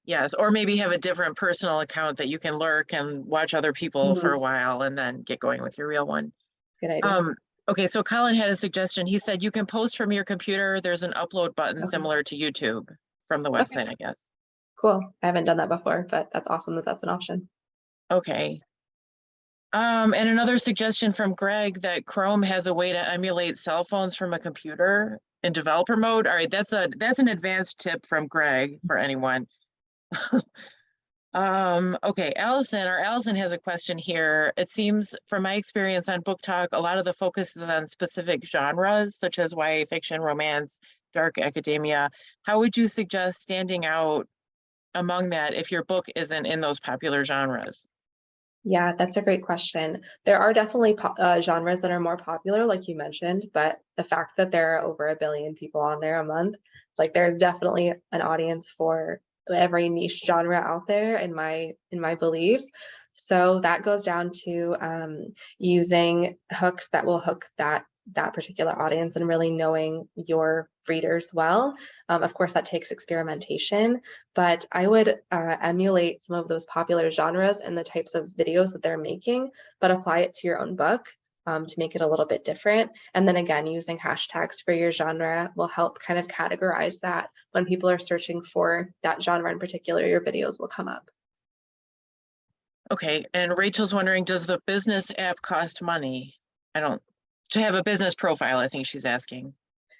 Yes, or maybe have a different personal account that you can lurk and watch other people for a while and then get going with your real one. Good idea. Okay, so Colin had a suggestion. He said you can post from your computer. There's an upload button Okay. similar to YouTube from the website, I guess. Cool. I haven't done that before, but that's awesome that that's an option. Okay. And another suggestion from Greg that Chrome has a way to emulate cell phones from a computer in developer mode. All right, that's an advanced tip from Greg for anyone. Okay, Allison has a question here. It seems from my experience on Book Talk, a lot of the focus is on specific genres such as YA fiction, romance, dark academia. How would you suggest standing out among that if your book isn't in those popular genres? Yeah, that's a great question. There are definitely genres that are more popular, like you mentioned, but the fact that there are over 1 billion people on there a month, like there's definitely an audience for every niche genre out there in my beliefs. So that goes down to using hooks that will hook that particular audience and really knowing your readers well. Of course, that takes experimentation, but I would emulate some of those popular genres and the types of videos that they're making, but apply it to your own book to make it a little bit different. And then again, using hashtags for your genre will help kind of categorize that. When people are searching for that genre in particular, your videos will come up. Okay, and Rachel's wondering, does the business app cost money? To have a business profile, I think she's asking.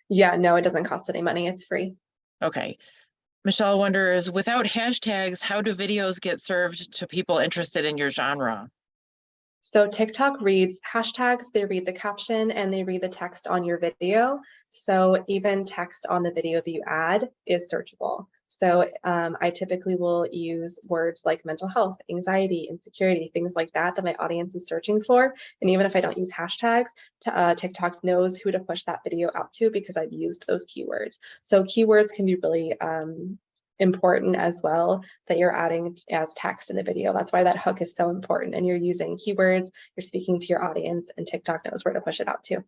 Yeah, no, it doesn't cost any money. It's free. Okay. Michelle wonders, without hashtags, how do videos get served to people interested in your genre? So TikTok reads hashtags, they read the caption, and they read the text on your video. So even text on the video that you add is searchable. So I typically will use words like mental health, anxiety, insecurity, things like that that my audience is searching for. And even if I don't use hashtags, TikTok knows who to push that video out to because I've used those keywords. So keywords can be really important as well that you're adding as text in the video. That's why that hook is so important. And you're using keywords, you're speaking to your audience, and TikTok knows where to push it out to.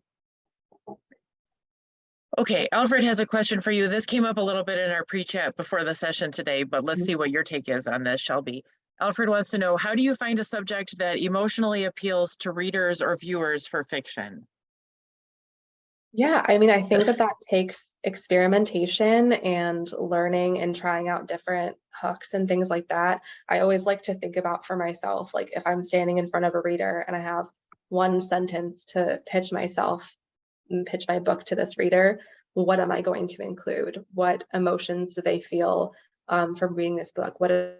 Okay, Alfred has a question for you. This came up a little bit in our pre-chat before the session today, but let's see what your take is on this, Shelby. Alfred wants to know, how do you find a subject that emotionally appeals to readers or viewers for fiction? Yeah, I mean, I think that takes experimentation and learning and trying out different hooks and things like that. I always like to think about for myself, like if I'm standing in front of a reader and I have one sentence to pitch myself and pitch my book to this reader, what am I going to include? What emotions do they feel from reading this book? What are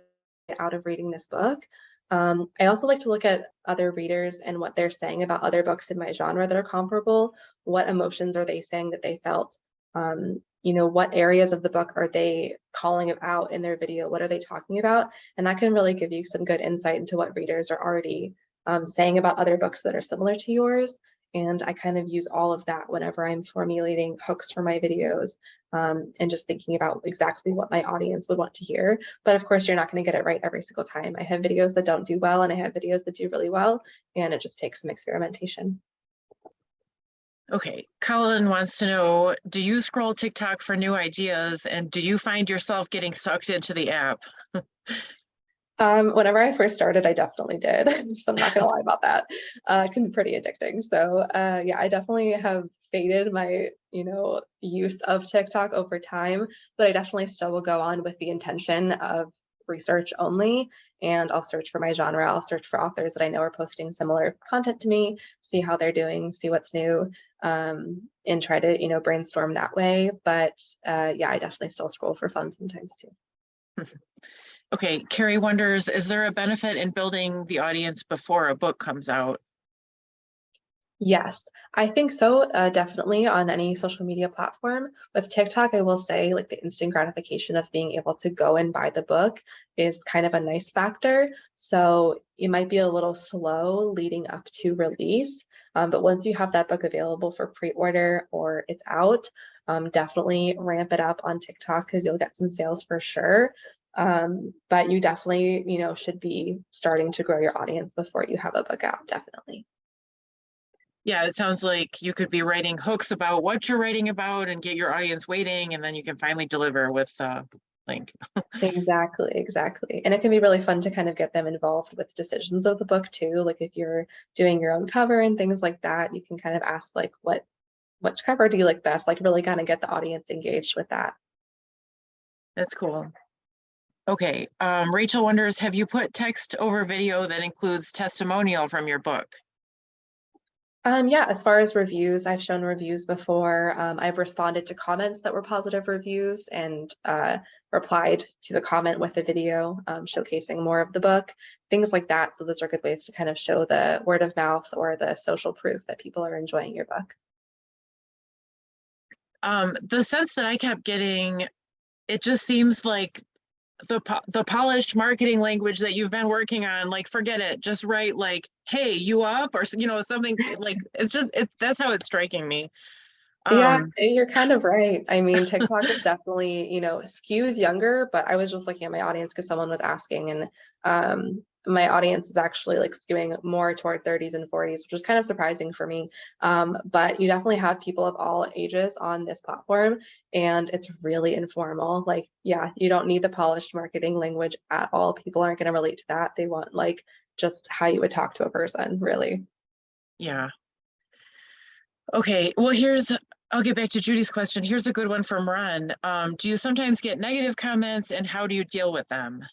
they out of reading this book? I also like to look at other readers and what they're saying about other books in my genre that are comparable. What emotions are they saying that they felt? What areas of the book are they calling out in their video? What are they talking about? And that can really give you some good insight into what readers are already saying about other books that are similar to yours. And I kind of use all of that whenever I'm formulating hooks for my videos, and just thinking about exactly what my audience would want to hear. But of course, you're not going to get it right every single time. I have videos that don't do well and I have videos that do really well, and it just takes some experimentation. Okay, Colin wants to know, do you scroll TikTok for new ideas and do you find yourself getting sucked into the app? Whenever I first started, I definitely did. So I'm not gonna lie about that. It can be pretty addicting. So yeah, I definitely have faded my, use of TikTok over time, but I definitely still will go on with the intention of research only. And I'll search for my genre. I'll search for authors that I know are posting similar content to me, see how they're doing, see what's new, and try to, brainstorm that way. But yeah, I definitely still scroll for fun sometimes too. Okay, Carrie wonders, is there a benefit in building the audience before a book comes out? Yes, I think so. Definitely on any social media platform. With TikTok, I will say like the instant gratification of being able to go and buy the book is kind of a nice factor. So you might be a little slow leading up to release. But once you have that book available for pre-order or it's out, definitely ramp it up on TikTok because you'll get some sales for sure. But you definitely, should be starting to grow your audience before you have a book out, definitely. Yeah, it sounds like you could be writing hooks about what you're writing about and get your audience waiting, and then you can finally deliver with link. Exactly, exactly. And it can be really fun to kind of get them involved with decisions of the book too. Like if you're doing your own cover and things like that, you can kind of ask like which cover do you like best? Like really kind of get the audience engaged with that. That's cool. Okay, Rachel wonders, have you put text over video that includes testimonial from your book? Yeah, as far as reviews, I've shown reviews before. I've responded to comments that were positive reviews and replied to the comment with a video showcasing more of the book, things like that. So those are good ways to kind of show the word of mouth or the social proof that people are enjoying your book. The sense that I kept getting, it just seems like the polished marketing language that you've been working on, like, forget it, just write like, hey, you up, or something like, that's how it's striking me. Yeah, you're kind of right. I mean, TikTok is definitely, skews younger, but I was just looking at my audience because someone was asking, and my audience is actually like skewing more toward 30s and 40s, which is kind of surprising for me. But you definitely have people of all ages on this platform, and it's really informal. Like, yeah, you don't need the polished marketing language at all. People aren't going to relate to that. They want like just how you would talk to a person, really. Yeah. Okay, well, I'll get back to Judy's question. Here's a good one from Ron. Do you sometimes get negative comments, and how do you deal with them?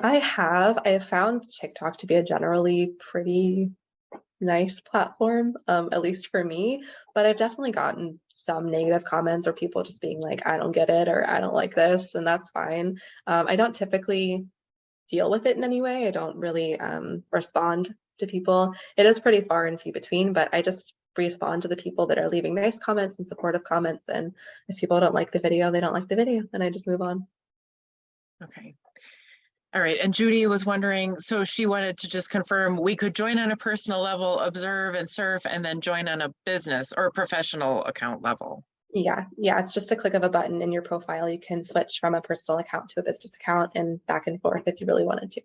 I have found TikTok to be a generally pretty nice platform, at least for me, but I've definitely gotten some negative comments or people just being like, I don't get it, or I don't like this, and that's fine. I don't typically deal with it in any way. I don't really respond to people. It is pretty far and few between, but I just respond to the people that are leaving nice comments and supportive comments. And if people don't like the video, they don't like the video, and I just move on. Okay. All right, and Judy was wondering, so she wanted to just confirm we could join on a personal level, observe and surf, and then join on a business or professional account level. Yeah, it's just a click of a button in your profile. You can switch from a personal account to a business account and back and forth if you really wanted to.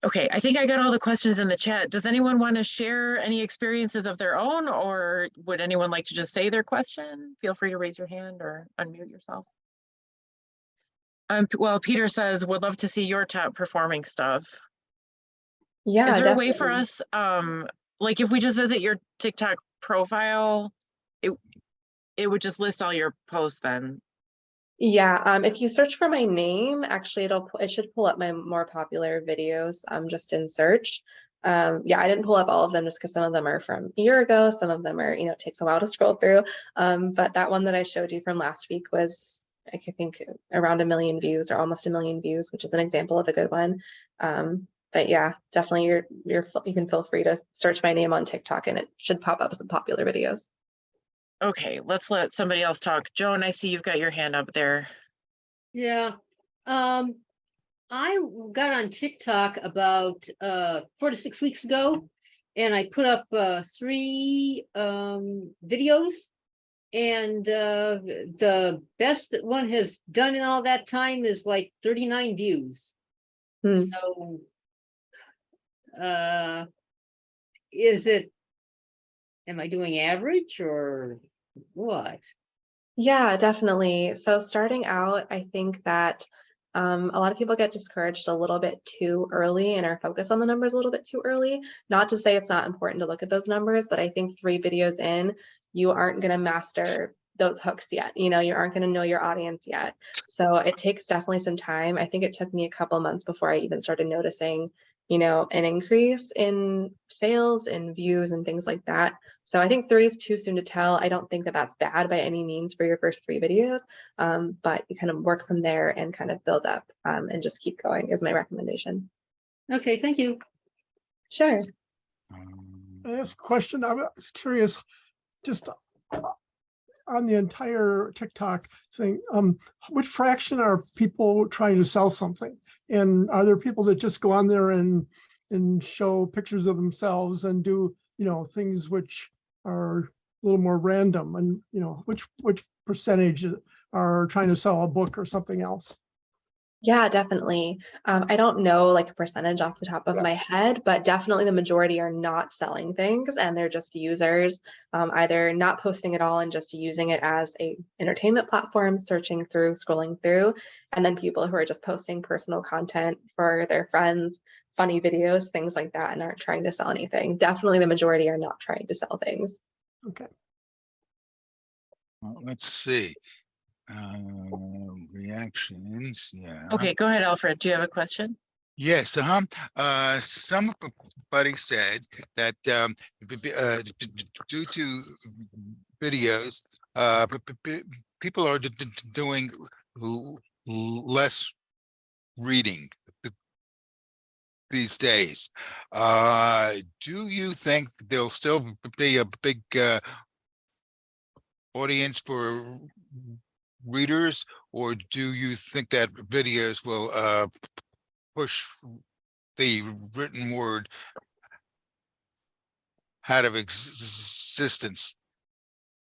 Okay, I think I got all the questions in the chat. Does anyone want to share any experiences of their own, or would anyone like to just say their question? Feel free to raise your hand or unmute yourself. Well, Peter says, would love to see your top performing stuff. Yeah, Is there definitely. a way for us, like if we just visit your TikTok profile, it would just list all your posts then? Yeah, if you search for my name, actually it should pull up my more popular videos just in search. Yeah, I didn't pull up all of them just because some of them are from a year ago, some of them are, it takes a while to scroll through. But that one that I showed you from last week was, I think, around 1 million views or almost 1 million views, which is an example of a good one. But yeah, definitely you can feel free to search my name on TikTok and it should pop up some popular videos. Okay, let's let somebody else talk. Joan, I see you've got your hand up there. Yeah. I got on TikTok about 4 to 6 weeks ago, and I put up 3 videos, and the best that one has done in all that time is like 39 views. So am I doing average or what? Yeah, definitely. So starting out, I think that a lot of people get discouraged a little bit too early and are focused on the numbers a little bit too early. Not to say it's not important to look at those numbers, but I think 3 videos in, you aren't going to master those hooks yet. You aren't going to know your audience yet. So it takes definitely some time. I think it took me a couple months before I even started noticing, an increase in sales and views and things like that. So I think 3 is too soon to tell. I don't think that that's bad by any means for your first 3 videos, but you kind of work from there and kind of build up and just keep going is my recommendation. Okay, thank you. Sure. I ask a question? I was curious, just on the entire TikTok thing, which fraction are people trying to sell something? And are there people that just go on there and show pictures of themselves and do, things which are a little more random? And, which percentage are trying to sell a book or something else? Yeah, definitely. I don't know like a percentage off the top of my head, but definitely the majority are not selling things and they're just users, either not posting at all and just using it as a entertainment platform, searching through, scrolling through, and then people who are just posting personal content for their friends, funny videos, things like that, and aren't trying to sell anything. Definitely the majority are not trying to sell things. Okay. Well, let's see. Reactions, yeah. Okay, go ahead, Alfred. Do you have a question? Yes, somebody said that due to videos, people are doing less reading these days. Do you think there'll still be a big audience for readers, or do you think that videos will push the written word out of existence?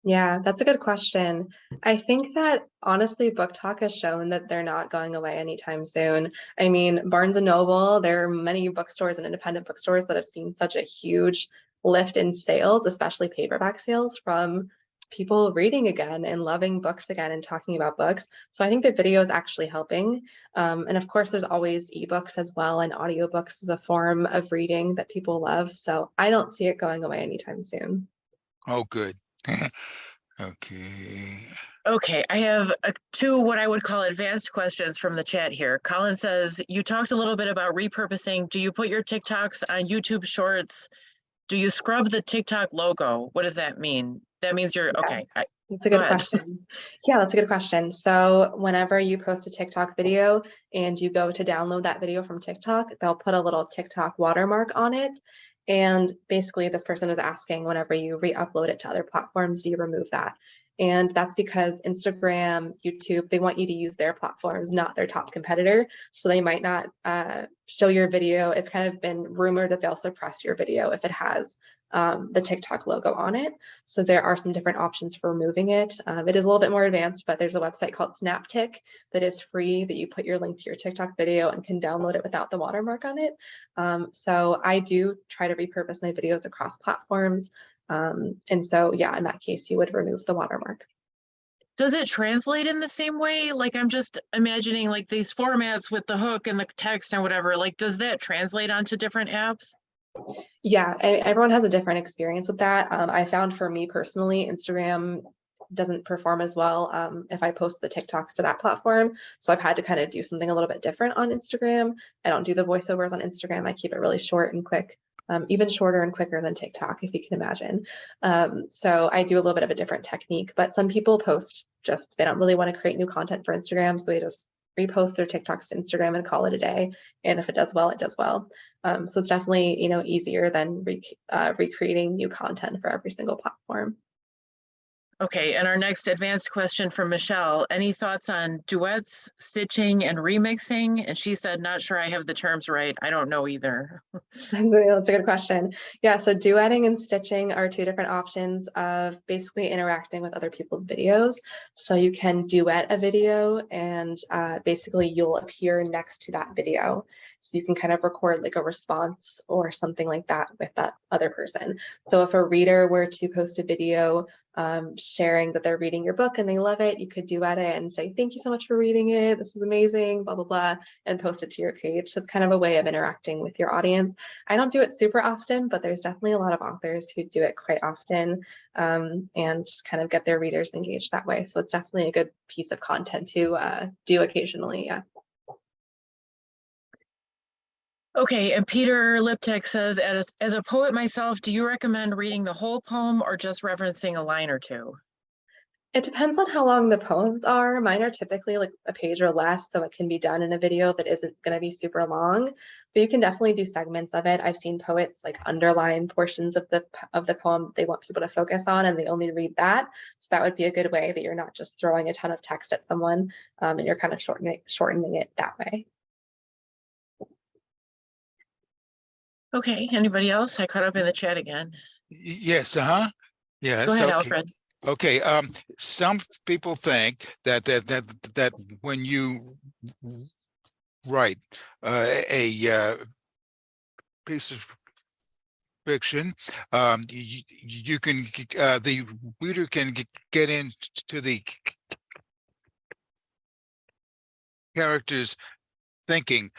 Yeah, that's a good question. I think that honestly, Book Talk has shown that they're not going away anytime soon. I mean, Barnes and Noble, there are many bookstores and independent bookstores that have seen such a huge lift in sales, especially paperback sales, from people reading again and loving books again and talking about books. So I think the video is actually helping. And of course, there's always ebooks as well, and audiobooks is a form of reading that people love. So I don't see it going away anytime soon. Oh, good. Okay. Okay, I have two what I would call advanced questions from the chat here. Colin says, you talked a little bit about repurposing. Do you put your TikToks on YouTube Shorts? Do you scrub the TikTok logo? What does that mean? That means you're, Yeah. okay. That's a Go good ahead. question. Yeah, that's a good question. So whenever you post a TikTok video and you go to download that video from TikTok, they'll put a little TikTok watermark on it. And basically this person is asking, whenever you re-upload it to other platforms, do you remove that? And that's because Instagram, YouTube, they want you to use their platforms, not their top competitor. So they might not show your video. It's kind of been rumored that they'll suppress your video if it has the TikTok logo on it. So there are some different options for removing it. It is a little bit more advanced, but there's a website called Snaptik that is free that you put your link to your TikTok video and can download it without the watermark on it. So I do try to repurpose my videos across platforms. And so, yeah, in that case, you would remove the watermark. Does it translate in the same way? Like, I'm just imagining like these formats with the hook and the text and whatever, like, does that translate onto different apps? Yeah, everyone has a different experience with that. I found for me personally, Instagram doesn't perform as well if I post the TikToks to that platform. So I've had to kind of do something a little bit different on Instagram. I don't do the voiceovers on Instagram. I keep it really short and quick, even shorter and quicker than TikTok, if you can imagine. So I do a little bit of a different technique, but some people post just, they don't really want to create new content for Instagram. So they just repost their TikToks to Instagram and call it a day. And if it does well, it does well. So it's definitely, easier than recreating new content for every single platform. Okay, and our next advanced question from Michelle, any thoughts on duets, stitching, and remixing? And she said, not sure I have the terms right. I don't know either. That's a good question. Yeah, so duetting and stitching are two different options of basically interacting with other people's videos. So you can duet a video and basically you'll appear next to that video. So you can kind of record like a response or something like that with that other person. So if a reader were to post a video sharing that they're reading your book and they love it, you could duet it and say, thank you so much for reading it. This is amazing, blah, blah, blah, and post it to your page. So it's kind of a way of interacting with your audience. I don't do it super often, but there's definitely a lot of authors who do it quite often and just kind of get their readers engaged that way. So it's definitely a good piece of content to do occasionally, yeah. Okay, and Peter Liptek says, as a poet myself, do you recommend reading the whole poem or just referencing a line or two? It depends on how long the poems are. Mine are typically like a page or less, so it can be done in a video that isn't going to be super long. But you can definitely do segments of it. I've seen poets like underline portions of the poem they want people to focus on, and they only read that. So that would be a good way that you're not just throwing a ton of text at someone, and you're kind of shortening it that way. Okay, anybody else? I caught up in the chat again. Yes, yes. Go ahead, Okay. Alfred. Okay, some people think that when you write a piece of fiction, you can the reader can get into the character's thinking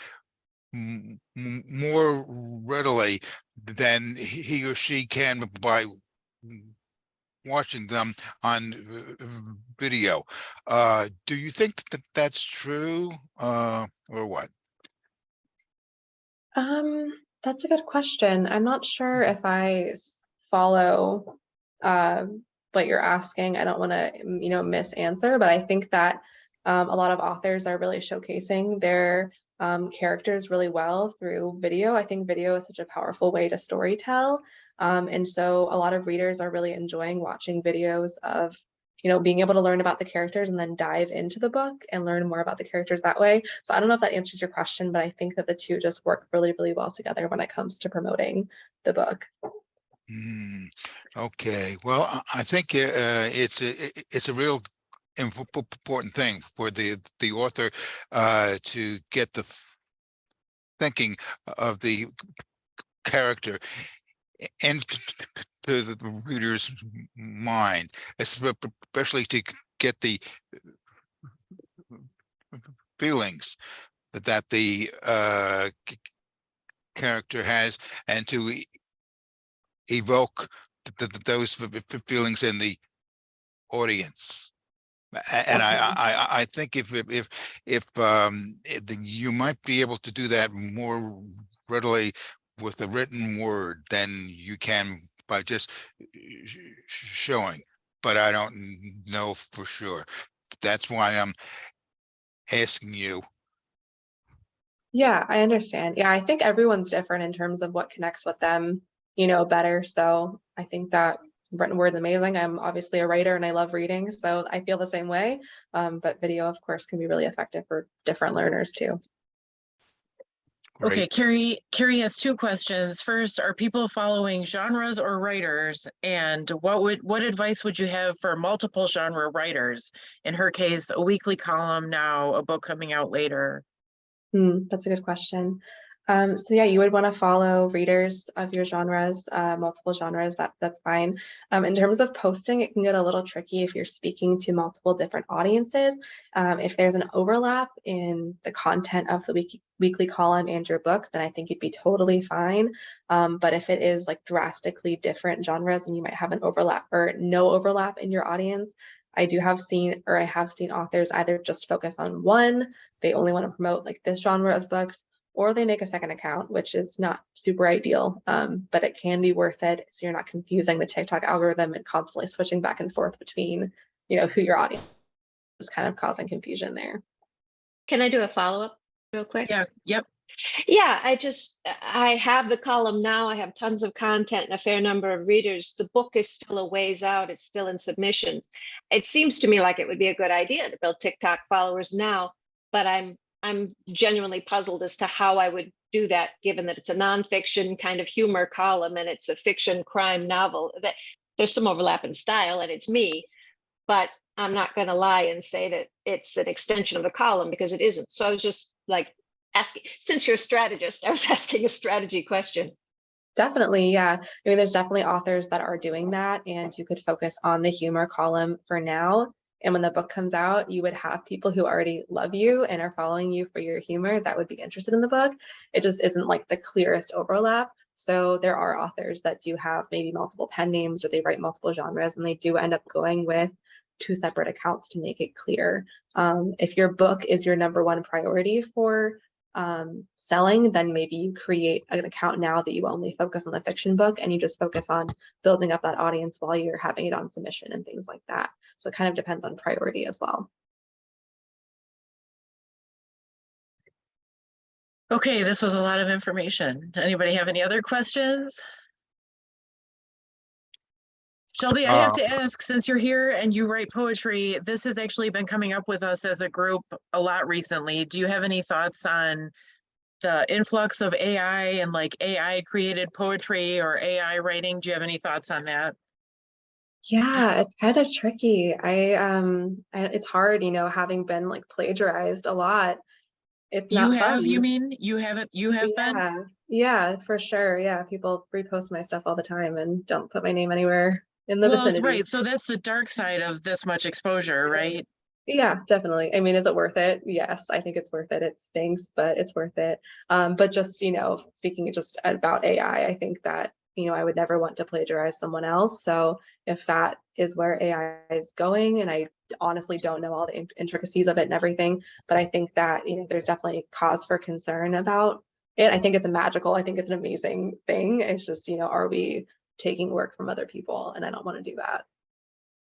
more readily than he or she can by watching them on video. Do you think that that's true, or what? That's a good question. I'm not sure if I follow what you're asking. I don't want to, miss answer, but I think that a lot of authors are really showcasing their characters really well through video. I think video is such a powerful way to storytell. And so a lot of readers are really enjoying watching videos of, being able to learn about the characters and then dive into the book and learn more about the characters that way. So I don't know if that answers your question, but I think that the two just work really, really well together when it comes to promoting the book. Okay, well, I think it's a real important thing for the author to get the thinking of the character and to the reader's mind, especially to get the feelings that the character has, and to evoke those feelings in the audience. And I think if you might be able to do that more readily with the written word than you can by just showing, but I don't know for sure. That's why I'm asking you. Yeah, I understand. Yeah, I think everyone's different in terms of what connects with them, better. So I think that written word is amazing. I'm obviously a writer and I love reading, so I feel the same way. But video, of course, can be really effective for different learners too. Okay, Great. Carrie has two questions. First, are people following genres or writers? And what advice would you have for multiple genre writers? In her case, a weekly column now, a book coming out later. That's a good question. So yeah, you would want to follow readers of your genres, multiple genres, that's fine. In terms of posting, it can get a little tricky if you're speaking to multiple different audiences. If there's an overlap in the content of the weekly column and your book, then I think you'd be totally fine. But if it is like drastically different genres and you might have an overlap or no overlap in your audience, I have seen authors either just focus on one, they only want to promote like this genre of books, or they make a second account, which is not super ideal, but it can be worth it. So you're not confusing the TikTok algorithm and constantly switching back and forth between, who your audience is, kind of causing confusion there. Can I do a follow-up real quick? Yeah, yep. Yeah, I have the column now. I have tons of content and a fair number of readers. The book is still a ways out. It's still in submissions. It seems to me like it would be a good idea to build TikTok followers now, but I'm genuinely puzzled as to how I would do that, given that it's a nonfiction kind of humor column and it's a fiction crime novel. That there's some overlap in style and it's me, but I'm not going to lie and say that it's an extension of the column, because it isn't. So I was just like asking, since you're a strategist, I was asking a strategy question. Definitely, yeah. I mean, there's definitely authors that are doing that, and you could focus on the humor column for now. And when the book comes out, you would have people who already love you and are following you for your humor that would be interested in the book. It just isn't like the clearest overlap. So there are authors that do have maybe multiple pen names, or they write multiple genres, and they do end up going with two separate accounts to make it clear. If your book is your number one priority for selling, then maybe you create an account now that you only focus on the fiction book and you just focus on building up that audience while you're having it on submission and things like that. So it kind of depends on priority as well. Okay, this was a lot of information. Anybody have any other questions? Shelby, I have to ask, since you're here and you write poetry, this has actually been coming up with us as a group a lot recently. Do you have any thoughts on the influx of AI and like AI created poetry or AI writing? Do you have any thoughts on that? Yeah, it's kind of tricky. It's hard, you know, having been like plagiarized a lot. It's You not have, you fun. mean? You haven't, you have been? Yeah, yeah, for sure. Yeah, people repost my stuff all the time and don't put my name anywhere in the Well, vicinity. right. So that's the dark side of this much exposure, right? Yeah, definitely. I mean, is it worth it? Yes, I think it's worth it. It stinks, but it's worth it. But just, you know, speaking just about AI, I think that, you know, I would never want to plagiarize someone else. So if that is where AI is going, and I honestly don't know all the intricacies of it and everything, but I think that, you know, there's definitely cause for concern about it. I think it's I think it's an amazing thing. It's just, you know, are we taking work from other people? And I don't want to do that.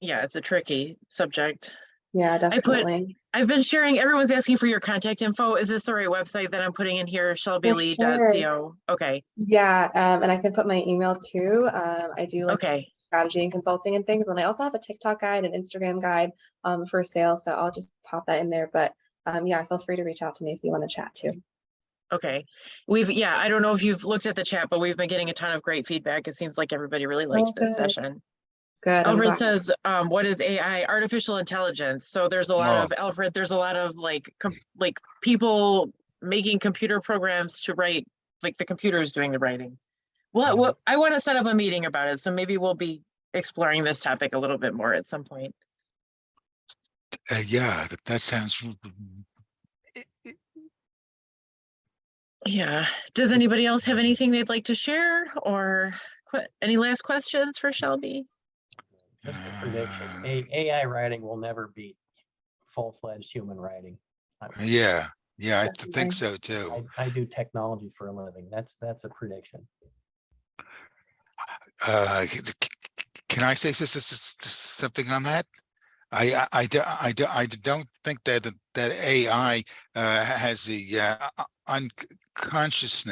Yeah, it's a tricky subject. Yeah, definitely. I've been sharing, everyone's asking for your contact info. Is this the right website that I'm putting in here? Sure. shelbylee.co. Okay. Yeah, and I can put my email too. I do like Okay. strategy and consulting and things. And I also have a TikTok guide and Instagram guide for sales. So I'll just pop that in there. But yeah, feel free to reach out to me if you want to chat too. Okay. Yeah, I don't know if you've looked at the chat, but we've been getting a ton of great feedback. It seems like everybody really liked this good. session. Good. I'm Alfred glad. says, what is AI? Artificial intelligence. So there's a lot of, Alfred, there's a lot of like people making computer programs to write, like the computer is doing the writing. Well, I want to set up a meeting about it. So maybe we'll be exploring this topic a little bit more at some point. Yeah, that sounds. Yeah. Does anybody else have anything they'd like to share or any last questions for Shelby? Just a prediction. AI writing will never beat full-fledged human writing. Yeah, I think so too. I do technology for a living. That's a prediction. Can I say something on that? I don't think that AI has the unconscious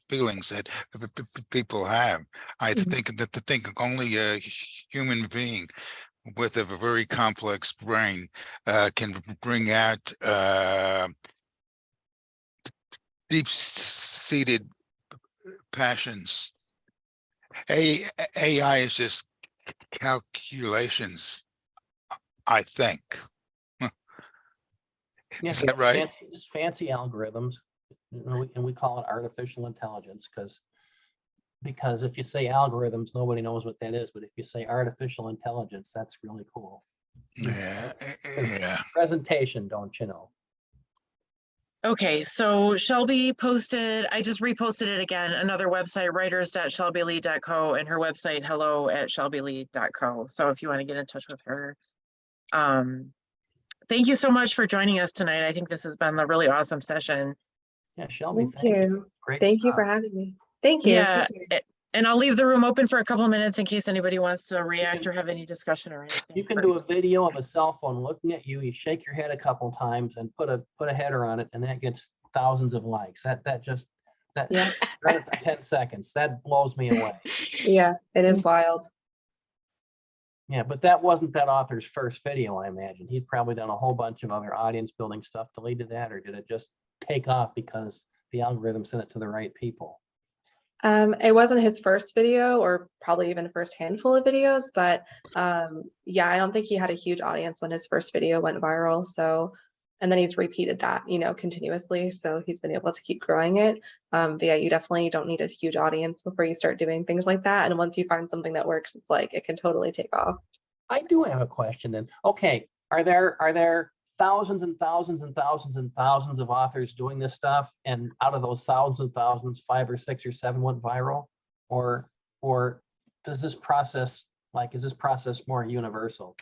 feelings that people have. I think only a human being with a very complex brain can bring out deep-seated passions. AI is just calculations, I think. Yeah, Is that right? Just fancy algorithms, and we call it artificial intelligence because if you say algorithms, nobody knows what that is. But if you say artificial intelligence, that's really cool. Yeah. Presentation, don't you know? Okay, so Shelby posted, I just reposted it again, another website, writers.shelbylee.co, and her website, hello@shelbylee.co. So if you want to get in touch with her. Thank you so much for joining us tonight. I think this has been a really awesome session. Yeah, Shelby, Thank you. Great Thank you stuff. for having me. Thank you. Yeah, and I'll leave the room open for a couple of minutes in case anybody wants to react or have any discussion or anything. You can do a video of a cell phone looking at you. You shake your head a couple times and put a header on it, and that gets thousands of likes. That Yeah. run it for 10 seconds. That blows me away. Yeah, it is wild. Yeah, but that wasn't that author's first video, I imagine. He'd probably done a whole bunch of other audience building stuff to lead to that, or did it just take off because the algorithm sent it to the right people? It wasn't his first video or probably even first handful of videos, but yeah, I don't think he had a huge audience when his first video went viral. So, and then he's repeated that, you know, continuously. So he's been able to keep growing it. But yeah, you definitely don't need a huge audience before you start doing things like that. And once you find something that works, it's like, it can totally take off. I do have a question then. Okay, are there thousands and thousands and thousands and thousands of authors doing this stuff, and out of those thousands and thousands, 5 or 6 or 7 went viral? Or does this process, is this process more universal?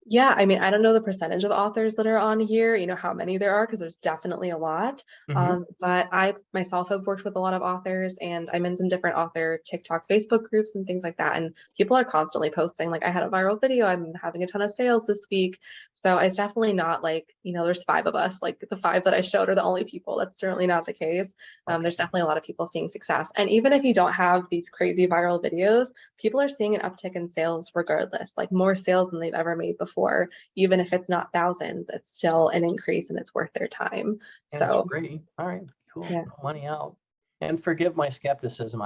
Yeah, I mean, I don't know the percentage of authors that are on here, how many there are, because there's definitely a lot. Mhm. But I myself have worked with a lot of authors, and I'm in some different author TikTok, Facebook groups and things like that. And people are constantly posting, like, I had a viral video, I'm having a ton of sales this week. So it's definitely not like, there's 5 of us, like the 5 that I showed are the only people. That's certainly not the case. There's definitely a lot of people seeing success. And even if you don't have these crazy viral videos, people are seeing an uptick in sales regardless, like more sales than they've ever made before. Even if it's not thousands, it's still an increase and it's worth their time. That's So great. All right, cool. Yeah. Money out. And forgive my skepticism.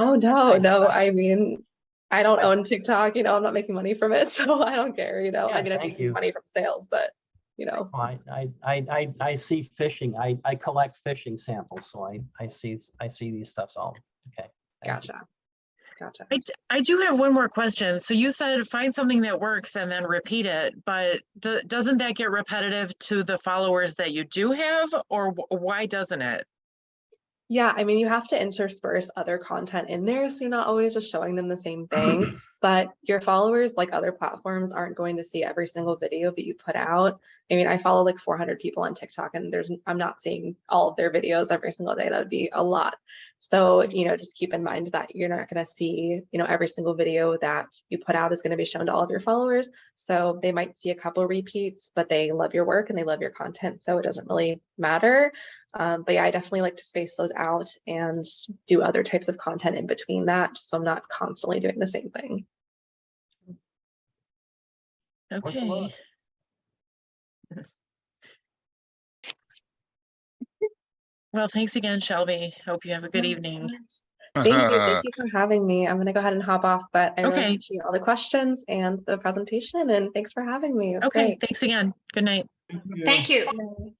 oh no, I- no, I mean, I don't own TikTok, I'm not making money from it, so I don't care, Yeah, I mean, I'm thank making you. money from sales, but I see phishing. I collect phishing samples, so I see these stuffs all. Okay. Thank you. Gotcha. I do have one more question. So you said find something that works and then repeat it, but doesn't that get repetitive to the followers that you do have, or why doesn't it? Yeah, I mean, you have to intersperse other content in there, so you're not always just showing them the same thing. But your followers, like other platforms, aren't going to see every single video that you put out. I mean, I follow like 400 people on TikTok, and I'm not seeing all of their videos every single day. That would be a lot. So, just keep in mind that you're not going to see, every single video that you put out is going to be shown to all of your followers. So they might see a couple repeats, but they love your work and they love your content. So it doesn't really matter. But yeah, I definitely like to space those out and do other types of content in between that, so I'm not constantly doing the same thing. Okay. Well, thanks again, Shelby. Hope you have a good evening. Thank you for having me. I'm gonna go ahead and hop off, but I really Okay. appreciate all the questions and the presentation, and thanks for having me. It was Okay, great. thanks again. Good night. Thank you. Bye.